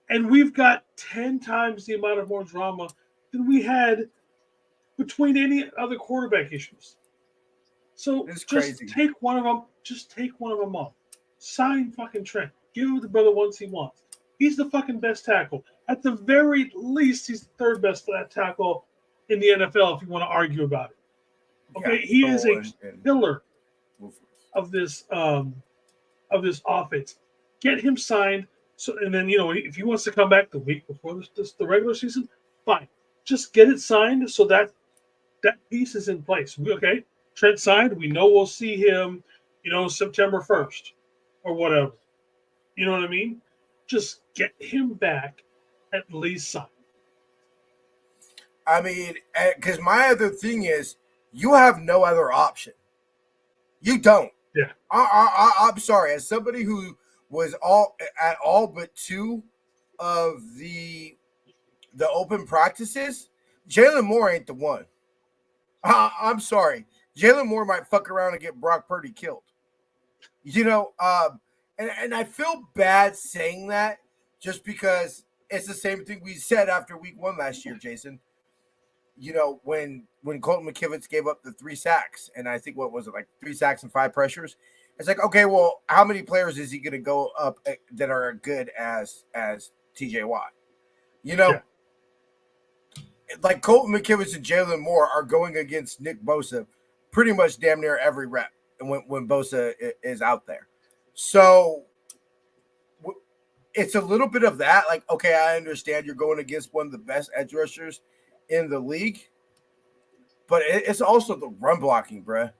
S1: and we've got 10 times the amount of more drama than we had between any other quarterback issues. So take one of them. Just take one of them off. Sign fucking Trent. Give him the brother once he wants. He's the fucking best tackle. At the very least, he's the third best tackle in the NFL if you want to argue about it. Okay, he is a pillar of this of this offense. Get him signed. So, and then, if he wants to come back the week before the regular season, fine. Just get it signed so that piece is in place. Okay, Trent signed. We know we'll see him, September 1st or whatever. You know what I mean? Just get him back at least signed.
S6: I mean, because my other thing is, you have no other option. You don't.
S1: Yeah.
S6: I'm sorry. As somebody who was all but 2 of the open practices, Jalen Moore ain't the one. I'm sorry. Jalen Moore might fuck around and get Brock Purdy killed. And I feel bad saying that just because it's the same thing we said after week 1 last year, Jason. When Colton McKivitz gave up the 3 sacks, and I think, what was it, like 3 sacks and 5 pressures? It's like, okay, well, how many players is he going to go up that are good as TJ Watt?
S1: Yeah.
S6: Like Colton McKivitz and Jalen Moore are going against Nick Bosa pretty much damn near every rep when Bosa is out there. So it's a little bit of that. Like, okay, I understand you're going against one of the best edge rushers in the league, but it's also the run blocking, bruh.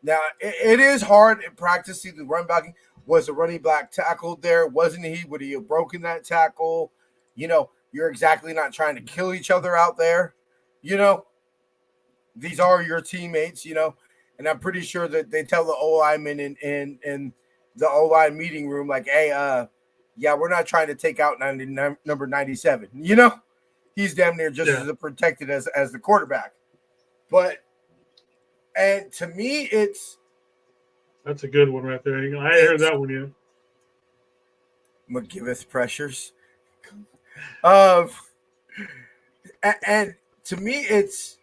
S6: Now, it is hard in practicing the run blocking. Was the running back tackled there? Wasn't he? Would he have broken that tackle? You're exactly not trying to kill each other out there. These are your teammates, and I'm pretty sure that they tell the O-lineman in the O-line meeting room, like, hey, yeah, we're not trying to take out number 97. He's damn near just as protected as the quarterback. And to me,
S1: that's a good one right there. I heard that one, yeah.
S6: McGiveth pressures. And to me, it's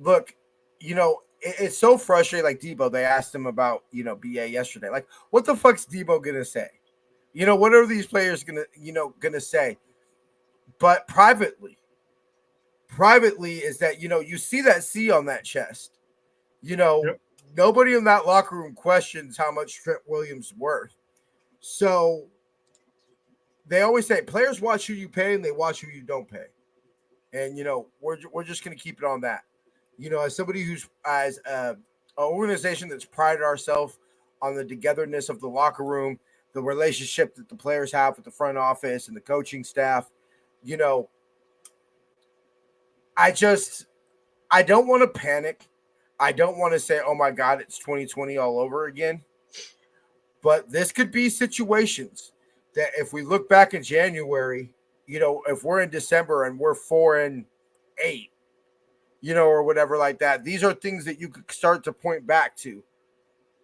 S6: look, it's so frustrating. Like Debo, they asked him about BA yesterday. Like, what the fuck's Debo gonna say? What are these players gonna say? But privately is that you see that C on that chest.
S1: Yep.
S6: Nobody in that locker room questions how much Trent Williams is worth. So they always say players watch who you pay and they watch who you don't pay. And we're just gonna keep it on that. As somebody who's as an organization that's prided ourselves on the togetherness of the locker room, the relationship that the players have with the front office and the coaching staff, I don't want to panic. I don't want to say, oh my God, it's 2020 all over again. But this could be situations that if we look back in January, if we're in December and we're 4-8, or whatever like that, these are things that you could start to point back to.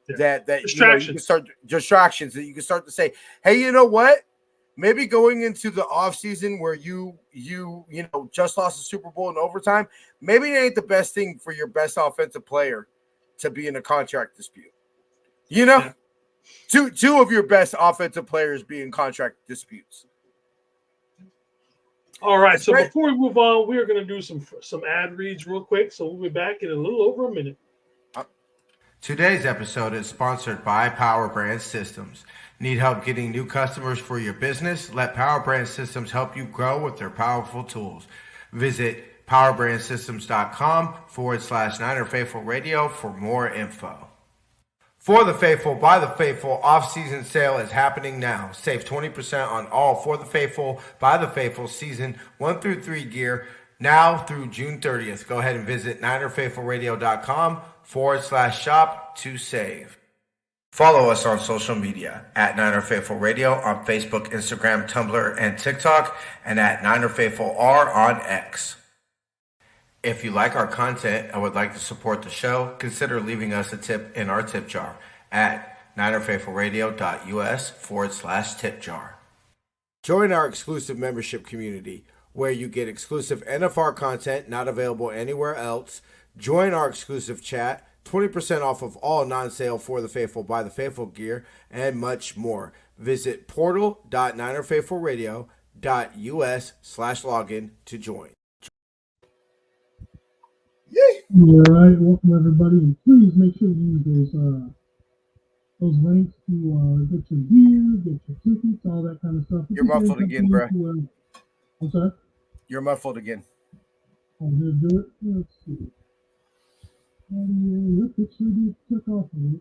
S1: Yeah.
S6: That
S1: distractions.
S6: You can start distractions that you can start to say, hey, you know what? Maybe going into the offseason where you just lost the Super Bowl in overtime, maybe it ain't the best thing for your best offensive player to be in a contract dispute.
S1: Yeah.
S6: Two of your best offensive players be in contract disputes.
S1: All right, so before we move on, we're going to do some ad reads real quick, so we'll be back in a little over a minute.
S3: Today's episode is sponsored by Power Brand Systems. Need help getting new customers for your business? Let Power Brand Systems help you grow with their powerful tools. Visit powerbrandsystems.com/Niner Faithful Radio for more info. For the Faithful, by the Faithful, off-season sale is happening now. Save 20% on all For the Faithful, by the Faithful season 1 through 3 gear now through June 30th. Go ahead and visit NinerFaithfulRadio.com/shop to save. Follow us on social media at Niner Faithful Radio on Facebook, Instagram, Tumblr, and TikTok, and at Niner Faithful R on X. If you like our content and would like to support the show, consider leaving us a tip in our tip jar at NinerFaithfulRadio.us/tip jar. Join our exclusive membership community where you get exclusive NFR content not available anywhere else. Join our exclusive chat, 20% off of all non-sale For the Faithful, by the Faithful gear, and much more. Visit portal.ninerfaithfulradio.us/login to join.
S1: All right, welcome everybody, and please make sure you use those links to get your gear, get your tickets, all that kind of stuff.
S6: You're muffled again, bro.
S1: I'm sorry?
S6: You're muffled again.
S1: I'm going to do it. Let's see. Your picture just took off of it.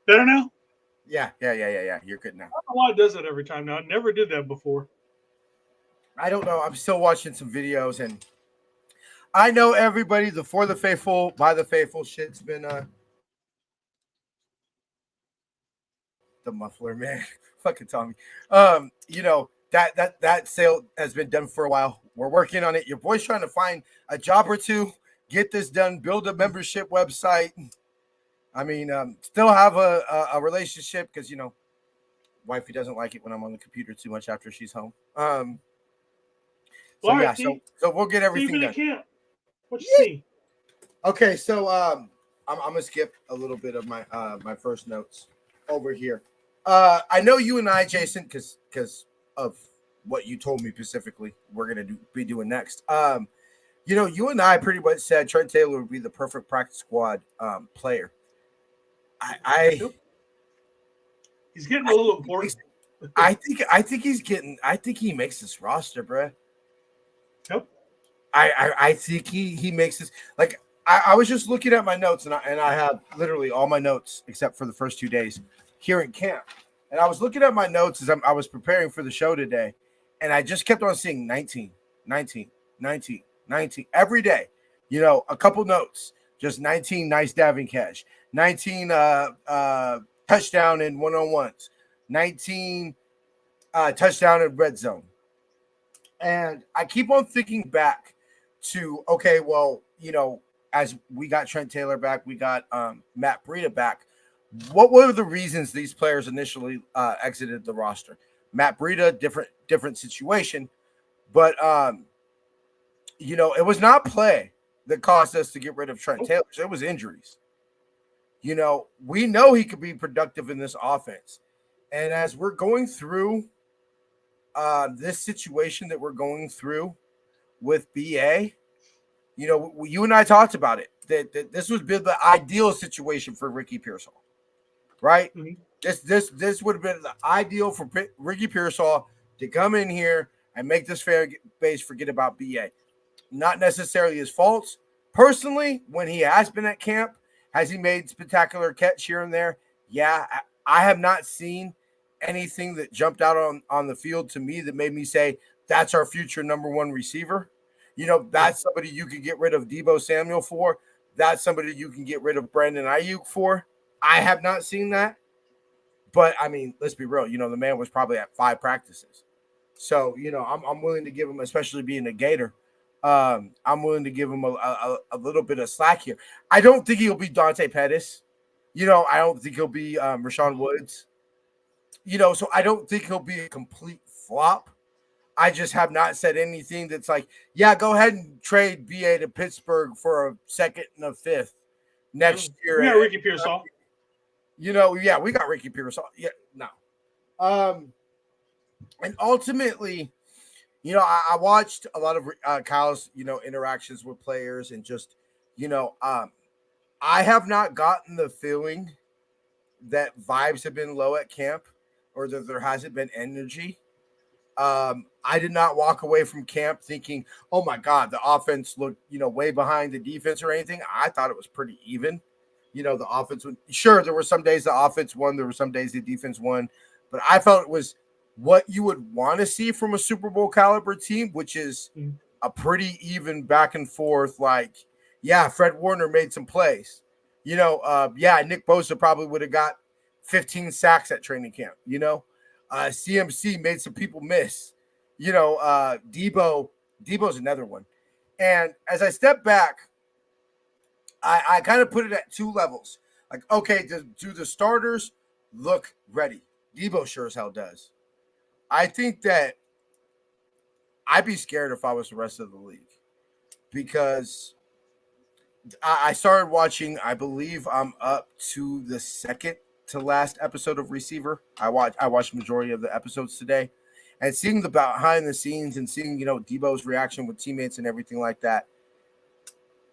S1: Better now?
S6: Yeah. You're good now.
S1: I don't know why it does that every time now. I never did that before.
S6: I don't know. I'm still watching some videos, and I know everybody, the For the Faithful, By the Faithful shit's been the muffler, man. Fucking Tommy. That sale has been done for a while. We're working on it. Your boy's trying to find a job or two, get this done, build a membership website. I mean, still have a relationship because, wifey doesn't like it when I'm on the computer too much after she's home. So we'll get everything done.
S1: Camp. What you see?
S6: Okay, so I'm gonna skip a little bit of my my first notes over here. I know you and I, Jason, because of what you told me specifically, we're gonna be doing next. You and I pretty much said Trent Taylor would be the perfect practice squad player.
S1: He's getting a little important.
S6: I think he makes this roster, bro.
S1: Yep.
S6: I think he makes this. Like I was just looking at my notes, and I have literally all my notes except for the first 2 days here in camp. And I was looking at my notes as I was preparing for the show today, and I just kept on seeing 19 every day. A couple notes, just 19 nice diving catch, 19 touchdown in one-on-ones, 19 touchdown in red zone. And I keep on thinking back to, okay, well, as we got Trent Taylor back, we got Matt Breida back. What were the reasons these players initially exited the roster? Matt Breida, different situation, but it was not play that caused us to get rid of Trent Taylor. It was injuries. We know he could be productive in this offense, and as we're going through this situation that we're going through with BA, you and I talked about it, that this would be the ideal situation for Ricky Pearsall, right? Mm-hmm. This would have been the ideal for Ricky Pearsall to come in here and make this fan base forget about BA. Not necessarily his faults. Personally, when he has been at camp, has he made spectacular catch here and there? Yeah, I have not seen anything that jumped out on the field to me that made me say that's our future number one receiver. That's somebody you can get rid of Deebo Samuel for. That's somebody you can get rid of Brandon Ayuk for. I have not seen that. But, I mean, let's be real. The man was probably at 5 practices. So, I'm willing to give him, especially being a Gator, I'm willing to give him a little bit of slack here. I don't think he'll be Dante Pettis. I don't think he'll be Rashawn Woods. So I don't think he'll be a complete flop. I just have not said anything that's like, yeah, go ahead and trade BA to Pittsburgh for a 2nd and a 5th next year.
S1: We got Ricky Pearsall.
S6: We got Ricky Pearsall. Yeah, no. And ultimately, I watched a lot of Kyle's, interactions with players and just, I have not gotten the feeling that vibes have been low at camp or that there hasn't been energy. I did not walk away from camp thinking, oh my God, the offense looked, way behind the defense or anything. I thought it was pretty even. The offense would, sure, there were some days the offense won, there were some days the defense won, but I felt it was what you would want to see from a Super Bowl caliber team, which is a pretty even back and forth. Like, yeah, Fred Warner made some plays. Nick Bosa probably would have got 15 sacks at training camp. CMC made some people miss. Deebo's another one. And as I step back, I kind of put it at 2 levels. Like, okay, do the starters look ready? Deebo sure as hell does. I think that I'd be scared if I was the rest of the league because I started watching, I believe I'm up to the 2nd to last episode of Receiver. I watched majority of the episodes today, and seeing the behind the scenes and seeing, Deebo's reaction with teammates and everything like that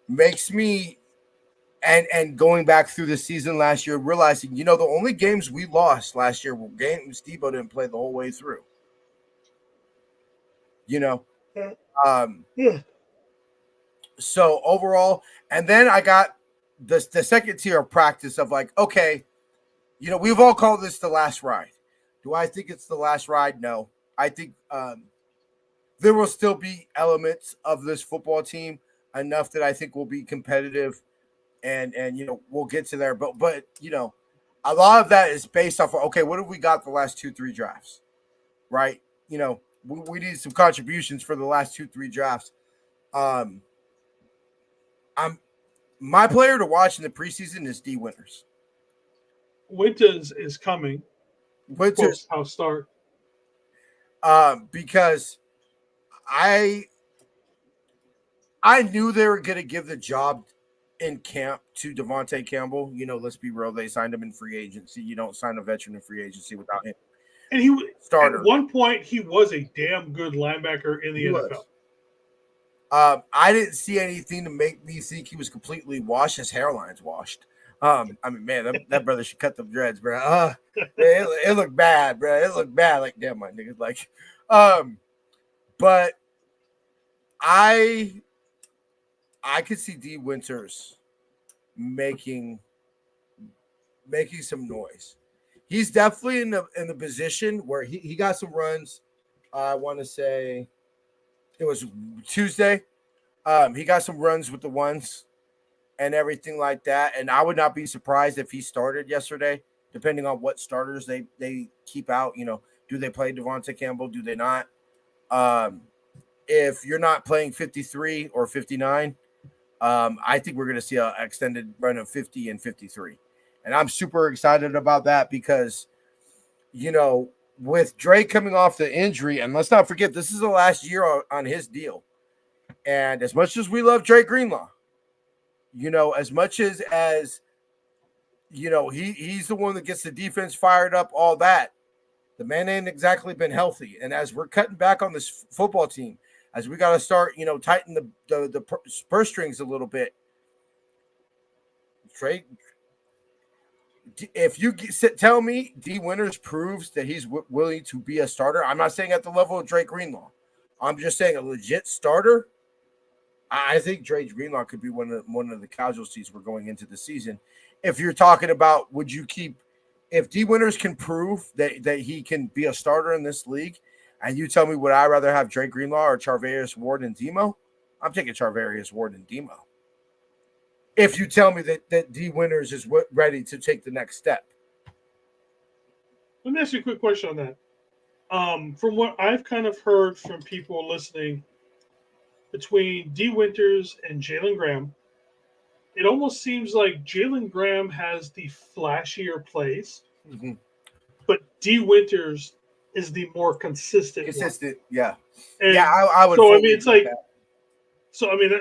S6: makes me And going back through the season last year, realizing, the only games we lost last year were games Debo didn't play the whole way through. Um,
S1: Yeah.
S6: So overall, and then I got the second tier of practice of like, okay, we've all called this the last ride. Do I think it's the last ride? No. I think there will still be elements of this football team enough that I think will be competitive, and we'll get to there. But a lot of that is based off of, okay, what have we got the last 2-3 drafts, right? We need some contributions for the last 2-3 drafts. My player to watch in the preseason is D. Winters.
S1: Winters is coming.
S6: Winters,
S1: I'll start.
S6: Because I knew they were going to give the job in camp to Devontae Campbell. Let's be real, they signed him in free agency. You don't sign a veteran in free agency without him.
S1: And he
S6: starter.
S1: At one point, he was a damn good linebacker in the NFL.
S6: I didn't see anything to make me think he was completely washed. His hairline's washed. Man, that brother should cut them dreads, bro. It looked bad, bro. It looked bad. Like, damn, my niggas. Like, but I could see D. Winters making some noise. He's definitely in the position where he got some runs. I want to say it was Tuesday. He got some runs with the ones and everything like that. And I would not be surprised if he started yesterday, depending on what starters they keep out. Do they play Devontae Campbell? Do they not? If you're not playing 53 or 59, I think we're going to see an extended run of 50 and 53. And I'm super excited about that because, with Drake coming off the injury, and let's not forget, this is the last year on his deal. And as much as we love Drake Greenlaw, as much as he's the one that gets the defense fired up, all that, the man ain't exactly been healthy. And as we're cutting back on this football team, as we got to start, tighten the purse strings a little bit, Drake, if you tell me D. Winters proves that he's willing to be a starter, I'm not saying at the level of Drake Greenlaw. I'm just saying a legit starter. I think Drake Greenlaw could be one of the casualties we're going into the season. If you're talking about, would you keep – if D. Winters can prove that he can be a starter in this league, and you tell me would I rather have Drake Greenlaw or Charvarius Ward and Demo, I'm taking Charvarius Ward and Demo. If you tell me that D. Winters is ready to take the next step.
S1: Let me ask you a quick question on that. From what I've kind of heard from people listening, between D. Winters and Jalen Graham, it almost seems like Jalen Graham has the flashier plays, but D. Winters is the more consistent.
S6: Consistent, yeah.
S1: And
S6: yeah, I would.
S1: So, I mean, it's like that. So, I mean,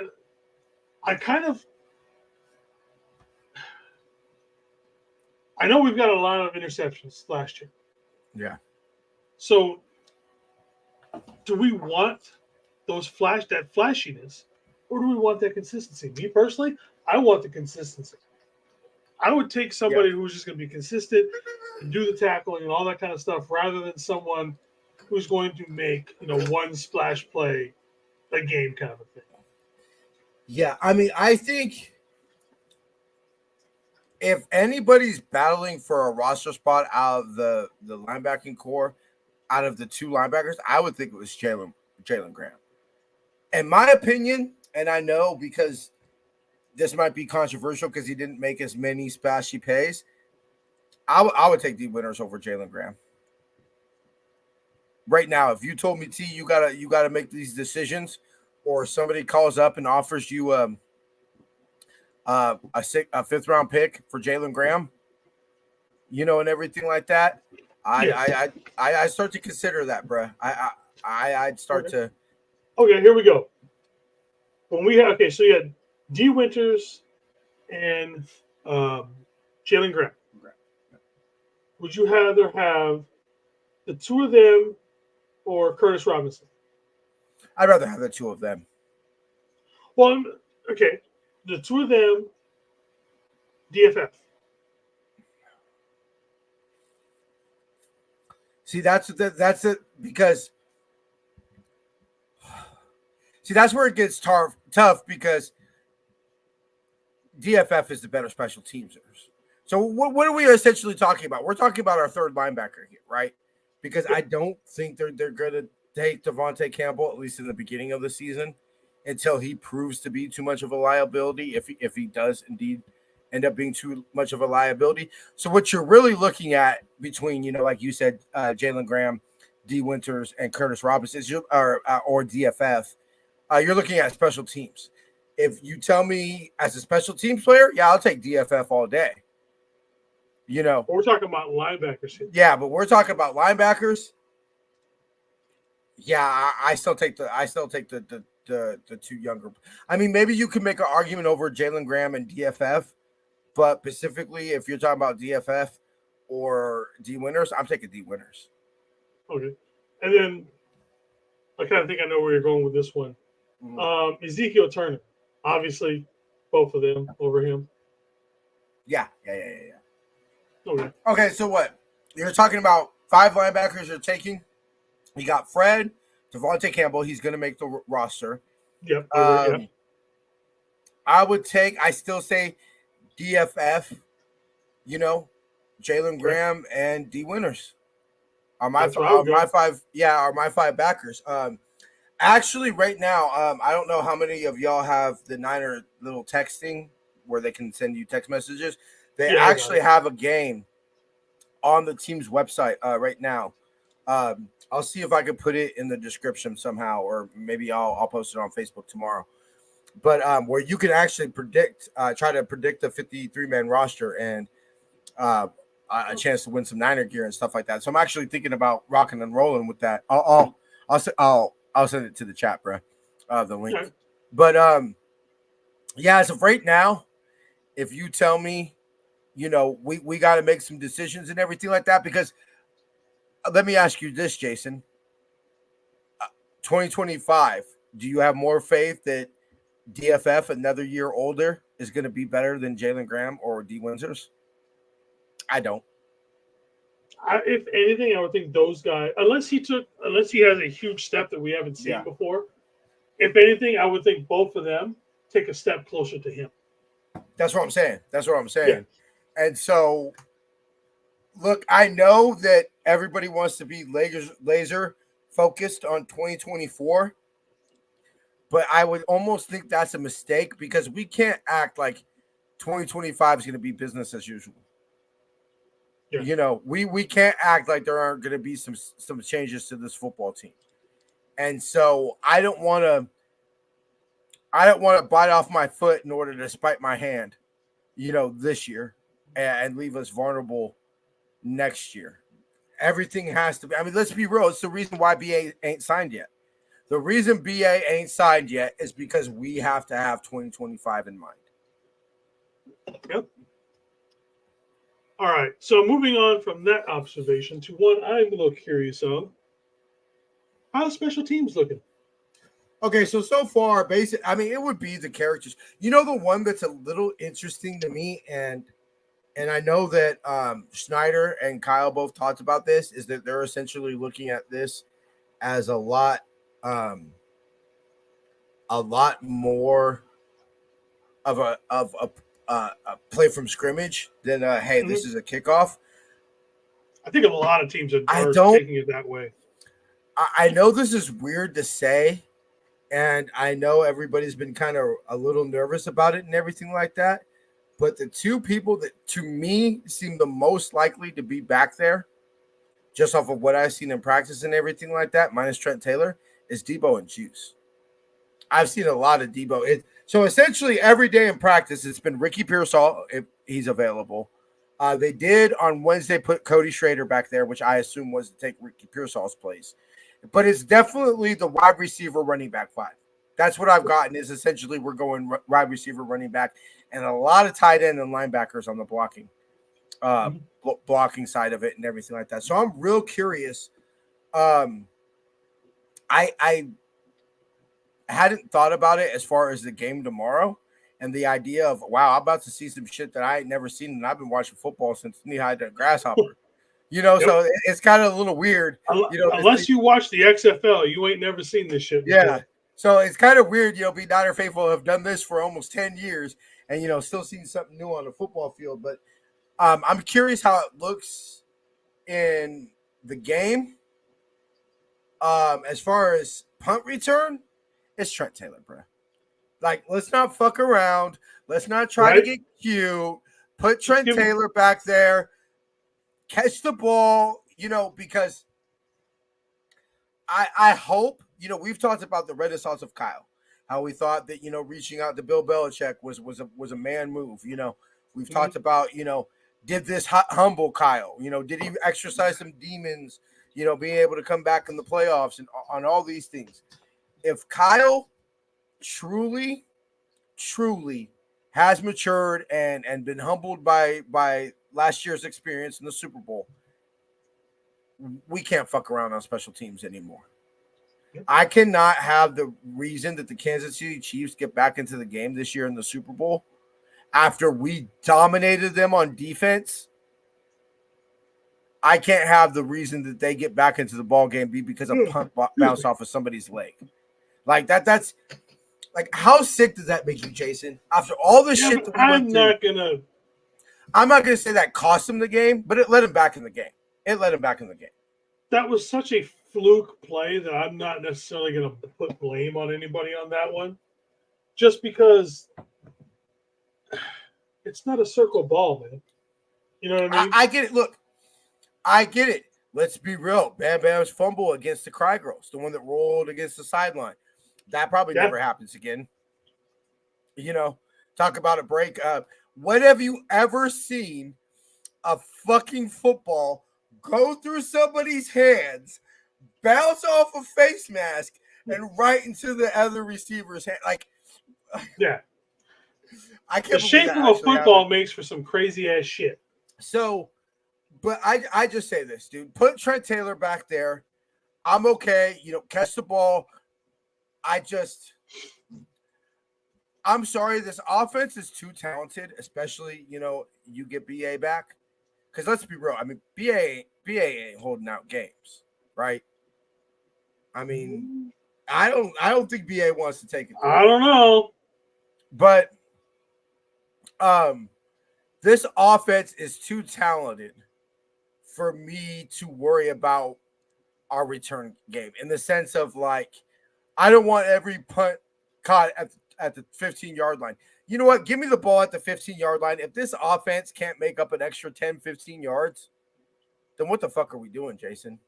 S1: I know we've got a lot of interceptions last year.
S6: Yeah.
S1: So, do we want that flashiness, or do we want that consistency? Me personally, I want the consistency. I would take somebody who's just going to be consistent and do the tackling and all that kind of stuff, rather than someone who's going to make one splash play a game kind of a thing.
S6: Yeah, I mean, I think if anybody's battling for a roster spot out of the linebacking core, out of the two linebackers, I would think it was Jalen Graham. In my opinion, and I know because this might be controversial because he didn't make as many splashy plays, I would take D. Winters over Jalen Graham. Right now, if you told me, T, you gotta make these decisions, or somebody calls up and offers you a 5th round pick for Jalen Graham, and everything like that, I start to consider that, bro. I'd start to.
S1: Okay, here we go. So you had D. Winters and Jalen Graham. Would you rather have the two of them or Curtis Robinson?
S6: I'd rather have the two of them.
S1: Well, okay, the two of them DFF.
S6: See, that's it because that's where it gets tough because DFF is the better special teams. So what are we essentially talking about? We're talking about our third linebacker here, right? Because I don't think they're going to take Devontae Campbell, at least in the beginning of the season, until he proves to be too much of a liability, if he does indeed end up being too much of a liability. So what you're really looking at between, like you said, Jalen Graham, D. Winters, and Curtis Robinson or DFF, you're looking at special teams. If you tell me as a special teams player, yeah, I'll take DFF all day.
S1: We're talking about linebackers here.
S6: Yeah, but we're talking about linebackers. Yeah, I still take the two younger. I mean, maybe you could make an argument over Jalen Graham and DFF, but specifically if you're talking about DFF or D Winters, I'm taking D Winters.
S1: Okay, and then I kind of think I know where you're going with this one. Mm-hmm. Ezekiel Turner, obviously, both of them over him.
S6: Yeah.
S1: Okay,
S6: so what? You're talking about 5 linebackers you're taking. You got Fred, Devontae Campbell. He's going to make the roster.
S1: Yep.
S6: I still say DFF, Jalen Graham and D Winters are my 5 backers. Actually, right now, I don't know how many of y'all have the Niner little texting where they can send you text messages. They actually have a game on the team's website right now. I'll see if I can put it in the description somehow, or maybe I'll post it on Facebook tomorrow. But where you can actually try to predict the 53-man roster and a chance to win some Niner gear and stuff like that. So I'm actually thinking about rocking and rolling with that. I'll send it to the chat, bro. The link. Okay. But as of right now, if you tell me, we got to make some decisions and everything like that, because let me ask you this, Jason. 2025, do you have more faith that DFF, another year older, is going to be better than Jalen Graham or D. Winters? I don't.
S1: If anything, I would think those guys, unless he has a huge step that we haven't seen before, if anything, I would think both of them take a step closer to him.
S6: That's what I'm saying. Yeah. And so, look, I know that everybody wants to be laser focused on 2024, but I would almost think that's a mistake, because we can't act like 2025 is going to be business as usual. Yeah. We can't act like there aren't going to be some changes to this football team. And so I don't want to bite off my foot in order to spite my hand, this year, and leave us vulnerable next year. Everything has to be. I mean, let's be real. It's the reason why BA ain't signed yet. The reason BA ain't signed yet is because we have to have 2025 in mind.
S1: Yep. All right. So moving on from that observation to one I'm a little curious of. How are special teams looking?
S6: Okay, so far, it would be the characters. The one that's a little interesting to me, and I know that Schneider and Kyle both talked about this, is that they're essentially looking at this as a lot more of a play from scrimmage than this is a kickoff.
S1: I think a lot of teams are taking it that way.
S6: I know this is weird to say, and I know everybody's been kind of a little nervous about it and everything like that. But the two people that, to me, seem the most likely to be back there, just off of what I've seen in practice and everything like that, minus Trent Taylor, is Debo and Juice. I've seen a lot of Debo. So essentially every day in practice, it's been Ricky Pearsall, if he's available. They did on Wednesday put Cody Schrader back there, which I assume was to take Ricky Pearsall's place. But it's definitely the wide receiver running back 5. That's what I've gotten, is essentially we're going wide receiver running back, and a lot of tight end and linebackers on the blocking side of it and everything like that. So I'm real curious. I hadn't thought about it as far as the game tomorrow, and the idea of, wow, I'm about to see some shit that I ain't never seen, and I've been watching football since knee-high to grasshopper. So it's kind of a little weird.
S1: Unless you watch the XFL, you ain't never seen this shit before.
S6: Yeah. So it's kind of weird, be Niner faithful have done this for almost 10 years and, still seeing something new on the football field. But I'm curious how it looks in the game. As far as punt return, it's Trent Taylor, bro. Like, let's not fuck around. Let's not try to get cute. Put Trent Taylor back there. Catch the ball, because I hope, we've talked about the renaissance of Kyle, how we thought that, reaching out to Bill Belichick was a man move. We've talked about, did this humble Kyle, did he exercise some demons, being able to come back in the playoffs and on all these things. If Kyle truly has matured and been humbled by last year's experience in the Super Bowl, we can't fuck around on special teams anymore. I cannot have the reason that the Kansas City Chiefs get back into the game this year in the Super Bowl after we dominated them on defense. I can't have the reason that they get back into the ball game be because a punt bounced off of somebody's leg. Like that's like, how sick does that make you, Jason? After all the shit that we went through, I'm not gonna say that cost him the game, but it let him back in the game.
S1: That was such a fluke play that I'm not necessarily going to put blame on anybody on that one, just because it's not a circle ball, man. You know what I mean?
S6: I get it. Look, I get it. Let's be real. Bam Bam's fumble against the Cry Girls, the one that rolled against the sideline, that probably never happens again. Talk about a break. When have you ever seen a fucking football go through somebody's hands, bounce off a face mask, and right into the other receiver's hand? Like,
S1: yeah.
S6: I can't.
S1: The shape of a football makes for some crazy ass shit.
S6: So, but I just say this, dude. Put Trent Taylor back there. I'm okay. Catch the ball. I'm sorry. This offense is too talented, especially, you get BA back. Because let's be real. I mean, BA ain't holding out games, right? I mean, I don't think BA wants to take it.
S1: I don't know.
S6: But this offense is too talented for me to worry about our return game, in the sense of, like, I don't want every punt caught at the 15-yard line. You know what? Give me the ball at the 15-yard line. If this offense can't make up an extra 10, 15 yards, then what the fuck are we doing, Jason?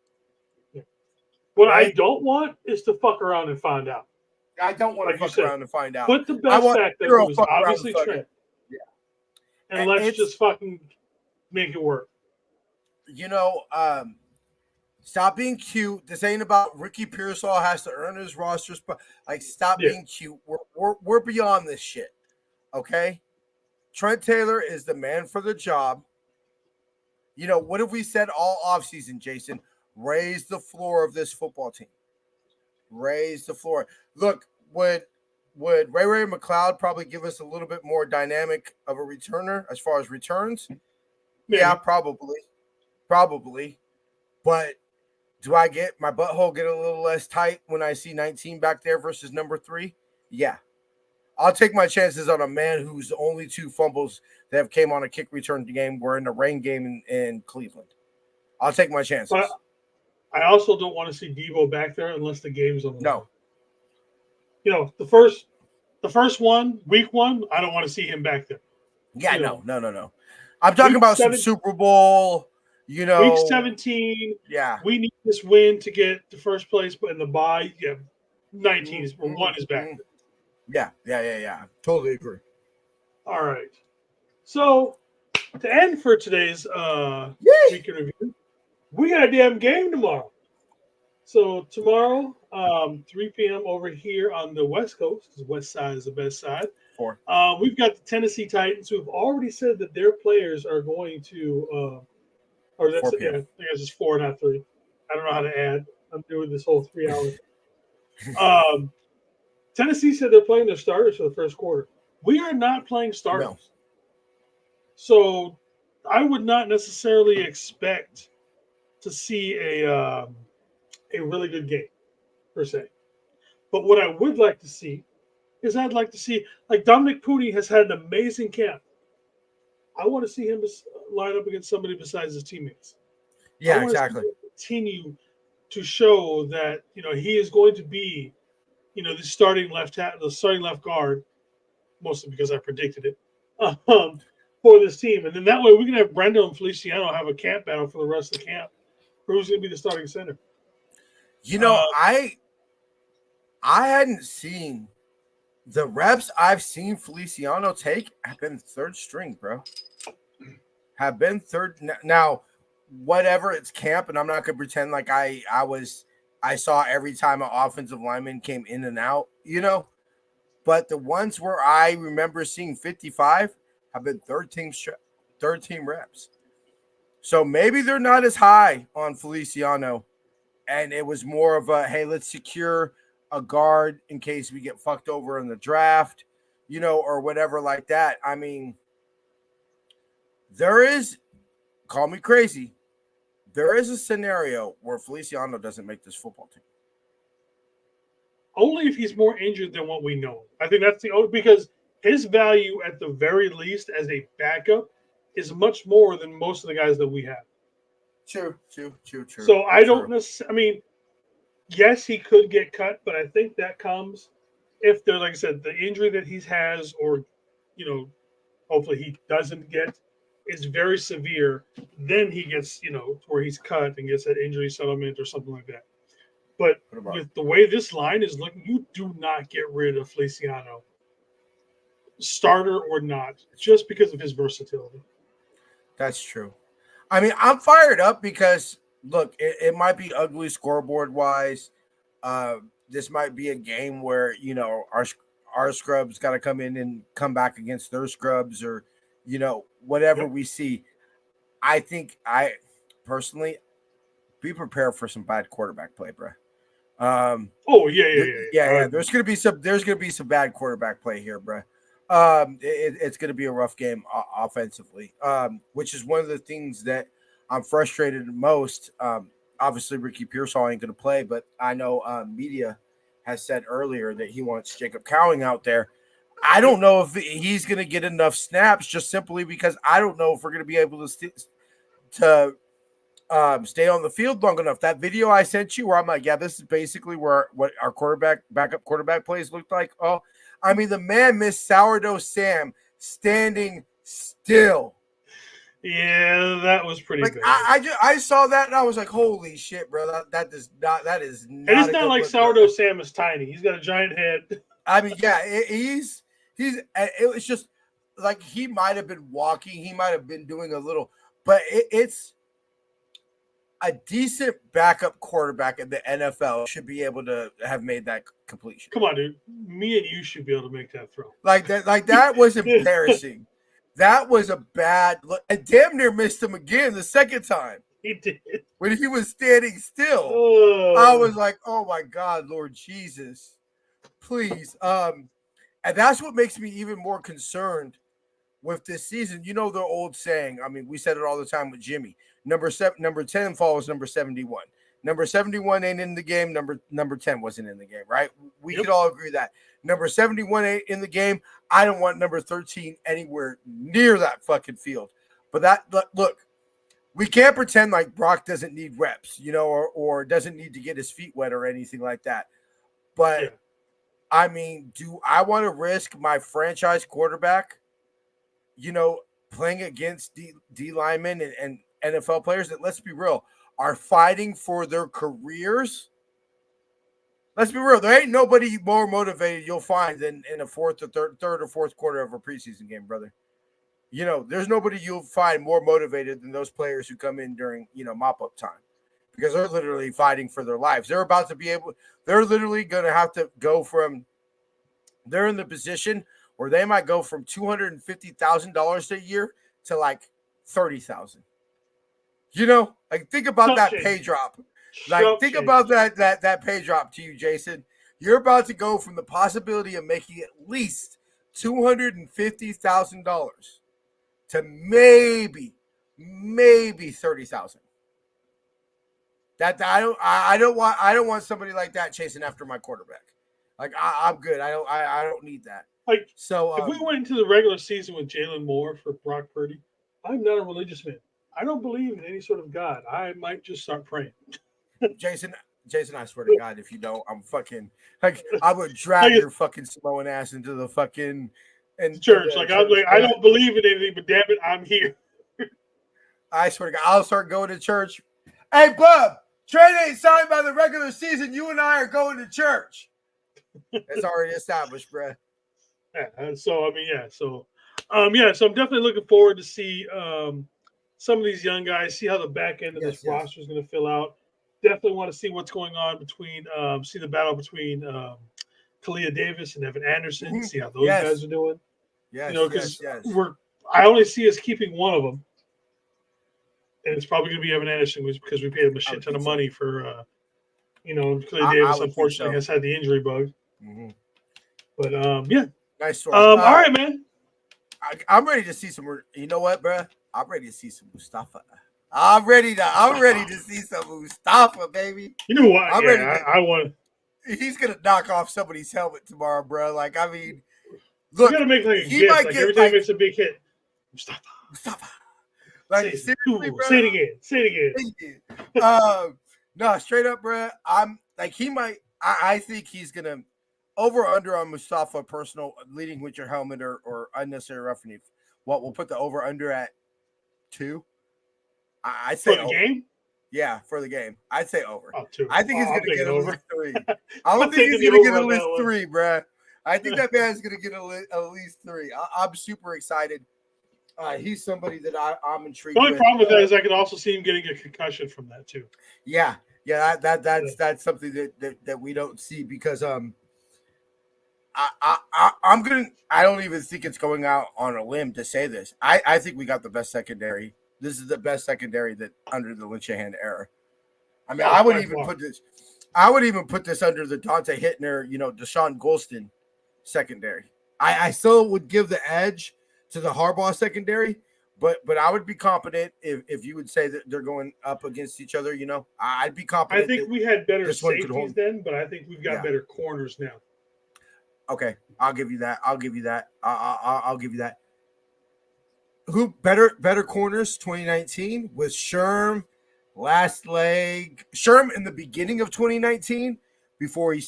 S1: What I don't want is to fuck around and find out.
S6: I don't want to fuck around and find out.
S1: Put the best back there, was obviously Trent.
S6: Yeah.
S1: And let's just fucking make it work.
S6: Stop being cute. This ain't about Ricky Pearsall has to earn his roster spot. Like, stop being cute. We're beyond this shit. Okay? Trent Taylor is the man for the job. What have we said all offseason, Jason? Raise the floor of this football team. Raise the floor. Look, would Ray McLeod probably give us a little bit more dynamic of a returner as far as returns? Yeah, probably. But do I get my butthole get a little less tight when I see 19 back there versus number 3? Yeah. I'll take my chances on a man whose only 2 fumbles that have came on a kick return game were in the rain game in Cleveland. I'll take my chances.
S1: But I also don't want to see Deebo back there unless the game's on the line. The first one, week 1, I don't want to see him back there.
S6: Yeah, no. I'm talking about some Super Bowl,
S1: Week 17.
S6: Yeah.
S1: We need this win to get to first place, but in the bye, 19 is where 1 is back there.
S6: Yeah. Totally agree.
S1: All right. So to end for today's week in review, we got a damn game tomorrow. So tomorrow, 3 p.m. over here on the West Coast, because West Side is the best side.
S6: 4.
S1: We've got the Tennessee Titans, who have already said that their players are going to or that's
S6: 4 p.m.
S1: I think it's just 4, not 3. I don't know how to add. I'm doing this whole 3 hours. Tennessee said they're playing their starters for the first quarter. We are not playing starters.
S6: No.
S1: So I would not necessarily expect to see a really good game, per se. But what I would like to see is I'd like to see, like Dominic Pooty has had an amazing camp. I want to see him line up against somebody besides his teammates. I
S6: Yeah,
S1: want
S6: exactly.
S1: to see him continue to show that he is going to be the starting left guard, mostly because I predicted it for this team, and then that way we can have Brendo and Feliciano have a camp battle for the rest of the camp for who's going to be the starting center.
S6: I hadn't seen the reps I've seen Feliciano take have been third string, bro. Have been third. Now, whatever, it's camp, and I'm not gonna pretend like I saw every time an offensive lineman came in and out, But the ones where I remember seeing 55 have been third team reps. So maybe they're not as high on Feliciano, and it was more of a, hey, let's secure a guard in case we get fucked over in the draft, or whatever like that. I mean, there is, call me crazy, there is a scenario where Feliciano doesn't make this football team.
S1: Only if he's more injured than what we know. I think that's the only, because his value at the very least as a backup is much more than most of the guys that we have.
S6: True.
S1: So I don't necessarily, I mean, yes, he could get cut, but I think that comes if there, like I said, the injury that he has, or, hopefully he doesn't get, is very severe. Then he gets, where he's cut and gets that injury settlement or something like that. But with the way this line is looking, you do not get rid of Feliciano, starter or not, just because of his versatility.
S6: That's true. I mean, I'm fired up because, look, it might be ugly scoreboard-wise. This might be a game where, our scrubs got to come in and come back against their scrubs, or, whatever we see. I think personally be prepared for some bad quarterback play, bro.
S1: Yeah.
S6: There's gonna be some bad quarterback play here, bro. It's gonna be a rough game offensively, which is one of the things that I'm frustrated most. Obviously, Ricky Pearsall ain't gonna play, but I know media has said earlier that he wants Jacob Cowing out there. I don't know if he's gonna get enough snaps, just simply because I don't know if we're gonna be able to stay on the field long enough. That video I sent you where I'm like, yeah, this is basically what our backup quarterback plays looked like. Oh, I mean, the man missed Sourdough Sam standing still.
S1: Yeah, that was pretty bad.
S6: I saw that and I was like, holy shit, bro. That is not.
S1: And it's not like Sourdough Sam is tiny. He's got a giant head.
S6: I mean, yeah, it was just like he might have been walking. He might have been doing a little, but it's a decent backup quarterback in the NFL should be able to have made that completion.
S1: Come on, dude. Me and you should be able to make that throw.
S6: Like that was embarrassing. That was a bad look. I damn near missed him again the second time.
S1: He did.
S6: When he was standing still.
S1: Oh.
S6: I was like, oh my God, Lord Jesus. Please. And that's what makes me even more concerned with this season. The old saying, I mean, we said it all the time with Jimmy. Number 10 follows number 71. Number 71 ain't in the game. Number 10 wasn't in the game, right? We could all agree that. Number 71 ain't in the game. I don't want number 13 anywhere near that fucking field. But look, we can't pretend like Brock doesn't need reps, or doesn't need to get his feet wet or anything like that. But I mean, do I want to risk my franchise quarterback, playing against D linemen and NFL players that, let's be real, are fighting for their careers? Let's be real. There ain't nobody more motivated you'll find than in a third or fourth quarter of a preseason game, brother. There's nobody you'll find more motivated than those players who come in during, mop-up time, because they're literally fighting for their lives. They're literally going to have to go from, they're in the position where they might go from $250,000 a year to like $30,000. Think about that pay drop. Think about that pay drop to you, Jason. You're about to go from the possibility of making at least $250,000 to maybe $30,000. That I don't want somebody like that chasing after my quarterback. Like I'm good. I don't need that.
S1: Like,
S6: So
S1: if we went into the regular season with Jalen Moore for Brock Purdy, I'm not a religious man. I don't believe in any sort of God. I might just start praying.
S6: Jason, I swear to God, if you don't, I'm fucking like I would drag your fucking Samoan ass into the fucking
S1: church. Like I'm like, I don't believe in anything, but damn it, I'm here.
S6: I swear to God, I'll start going to church. Hey, Bub, trade ain't signed by the regular season. You and I are going to church. It's already established, bruh.
S1: Yeah, so I mean, so I'm definitely looking forward to see some of these young guys, see how the back end of this roster is going to fill out. Definitely want to see what's going on between, see the battle between Kalia Davis and Evan Anderson, see how those guys are doing.
S6: Yes,
S1: because I only see us keeping one of them, and it's probably going to be Evan Anderson because we paid him a shit ton of money for, Kalia Davis unfortunately has had the injury bug.
S6: Mm-hmm.
S1: But
S6: nice story.
S1: All right, man.
S6: I'm ready to see some. You know what, bro? I'm ready to see some Mustafa. I'm ready to see some Mustafa, baby.
S1: You know what?
S6: I'm ready.
S1: I want.
S6: He's gonna knock off somebody's helmet tomorrow, bro. Like, I mean, look,
S1: you gotta make like a
S6: he
S1: gift.
S6: might
S1: Like
S6: get
S1: every time he makes a big hit, Mustafa.
S6: Like, seriously, bro.
S1: Say it again.
S6: No, straight up, bro. I'm like, he might. I think he's gonna over or under on Mustafa personal leading with your helmet or unnecessary roughing. What we'll put the over under at 2. I'd say
S1: for the game.
S6: Yeah, for the game. I'd say over.
S1: 2.
S6: I think he's going to get at least 3. I
S1: I'm
S6: don't think he's going to get at least 3,
S1: one.
S6: bruh. I think that man's going to get at least 3. I'm super excited. He's somebody that I'm intrigued.
S1: The only problem with that is I could also see him getting a concussion from that too.
S6: Yeah. That's something that we don't see because I don't even think it's going out on a limb to say this. I think we got the best secondary. This is the best secondary that under the Linchenhan era. I mean, I would even put this under the Dante Hittner, Deshaun Golston secondary. I still would give the edge to the Harbaugh secondary, but I would be confident if you would say that they're going up against each other. I'd be confident.
S1: I think we had better safeties then, but I think we've got better corners now.
S6: Okay, I'll give you that. I'll give you that. Who better corners 2019 was Sherm last leg. Sherm in the beginning of 2019 before he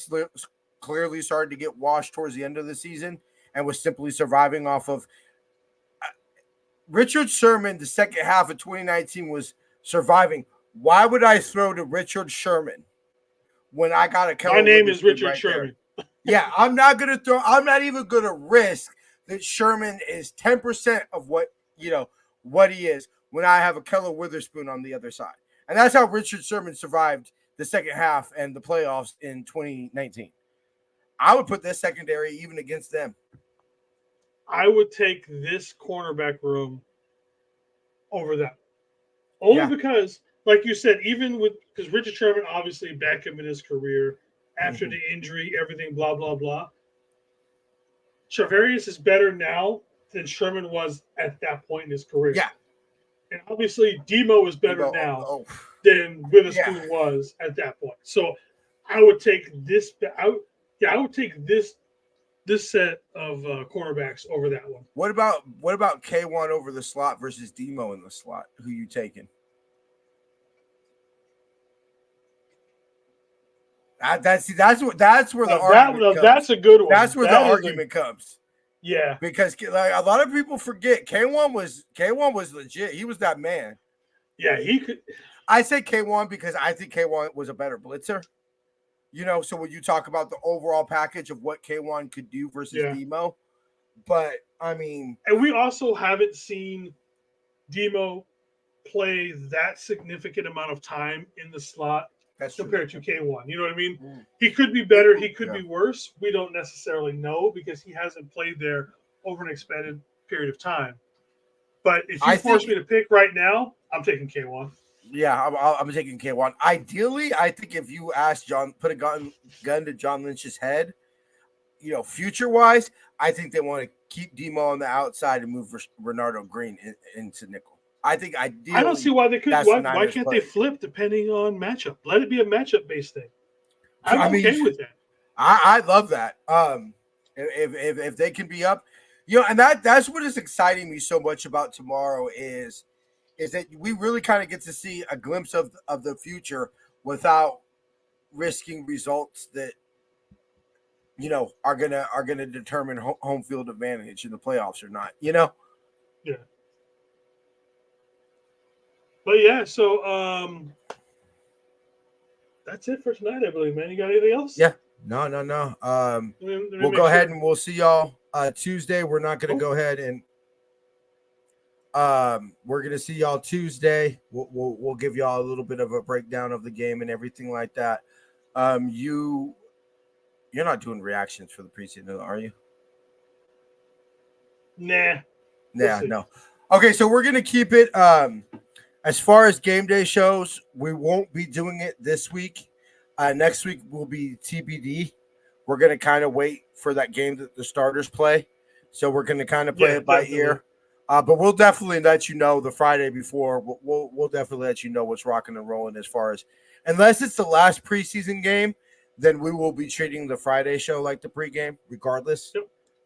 S6: clearly started to get washed towards the end of the season and was simply surviving off of Richard Sherman. The second half of 2019 was surviving. Why would I throw to Richard Sherman when I got a Keller?
S1: My name is Richard Sherman.
S6: Yeah, I'm not even gonna risk that Sherman is 10% of what he is when I have a Keller Witherspoon on the other side. And that's how Richard Sherman survived the second half and the playoffs in 2019. I would put this secondary even against them.
S1: I would take this cornerback room over that. Only because, like you said, because Richard Sherman obviously back him in his career after the injury, everything, blah, blah, blah. Charvarius is better now than Sherman was at that point in his career.
S6: Yeah.
S1: And obviously, Demo is better now than Witherspoon was at that point. So I would take this. I would take this set of cornerbacks over that one.
S6: What about K1 over the slot versus Demo in the slot? Who you taking? That's where the argument comes.
S1: That's a good one.
S6: That's where the argument comes.
S1: Yeah,
S6: because like a lot of people forget K1 was legit. He was that man.
S1: Yeah, he could.
S6: I say K1 because I think K1 was a better blitzer. So when you talk about the overall package of what K1 could do versus Demo, but I mean,
S1: and we also haven't seen Demo play that significant amount of time in the slot compared to K1. You know what I mean? Mm. He could be better. He could be worse. We don't necessarily know because he hasn't played there over an expanded period of time. But if you force me to pick right now, I'm taking K1.
S6: Yeah, I'm taking K1. Ideally, I think if you ask John, put a gun to John Lynch's head, future-wise, I think they want to keep Demo on the outside and move Renardo Green into nickel. I think ideally,
S1: I don't see why they could.
S6: that's the
S1: Why
S6: Niners
S1: can't
S6: play.
S1: they flip depending on matchup? Let it be a matchup-based thing. I'm
S6: I mean,
S1: okay with that.
S6: I love that. If they can be up, and that's what is exciting me so much about tomorrow is that we really kind of get to see a glimpse of the future without risking results that are gonna determine home field advantage in the playoffs or not.
S1: Yeah. But yeah, so that's it for tonight, I believe, man. You got anything else?
S6: Yeah. No. We'll go ahead and we'll see y'all Tuesday. We're not gonna go ahead and we're gonna see y'all Tuesday. We'll give y'all a little bit of a breakdown of the game and everything like that. You're not doing reactions for the preseason, are you?
S1: Nah.
S6: No. Okay, so we're gonna keep it. As far as game day shows, we won't be doing it this week. Next week will be TBD. We're gonna kind of wait for that game that the starters play. So we're gonna kind of play it by ear. But we'll definitely let you know the Friday before. We'll definitely let you know what's rocking and rolling as far as, unless it's the last preseason game, then we will be treating the Friday show like the pregame, regardless.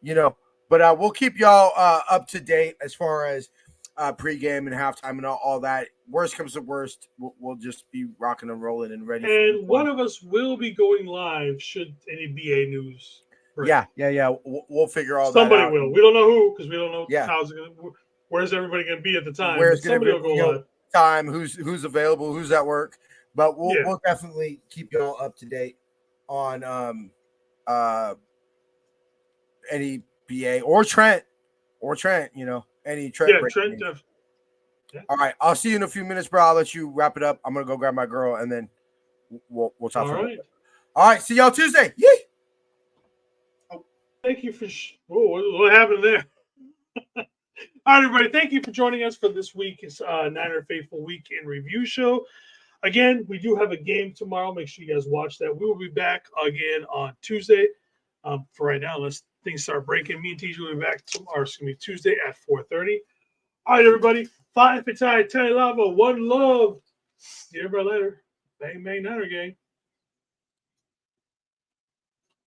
S1: Yep.
S6: But we'll keep y'all up to date as far as pregame and halftime and all that. Worst comes to worst, we'll just be rocking and rolling and ready.
S1: And one of us will be going live should any BA news break.
S6: Yeah. We'll figure all
S1: Somebody
S6: that out.
S1: will. We don't know who because we don't know
S6: Yeah.
S1: how's it going. Where's everybody going to be at the time?
S6: Where's
S1: somebody will go live.
S6: Time, who's available, who's at work. But we'll definitely keep y'all up to date on any BA or Trent, any Trent.
S1: Yeah, Trent.
S6: All right, I'll see you in a few minutes, bro. I'll let you wrap it up. I'm gonna go grab my girl, and then we'll talk.
S1: All right.
S6: All right. See y'all Tuesday. Yee!
S1: Oh, thank you for. What happened there? All right, everybody. Thank you for joining us for this week's Niner Faithful Week in Review show. Again, we do have a game tomorrow. Make sure you guys watch that. We will be back again on Tuesday. For right now, unless things start breaking, me and TJ will be back Tuesday at 4:30. All right, everybody. 5 for tie, 10 lava, 1 love. See everybody later. Bang, bang, Niner gang.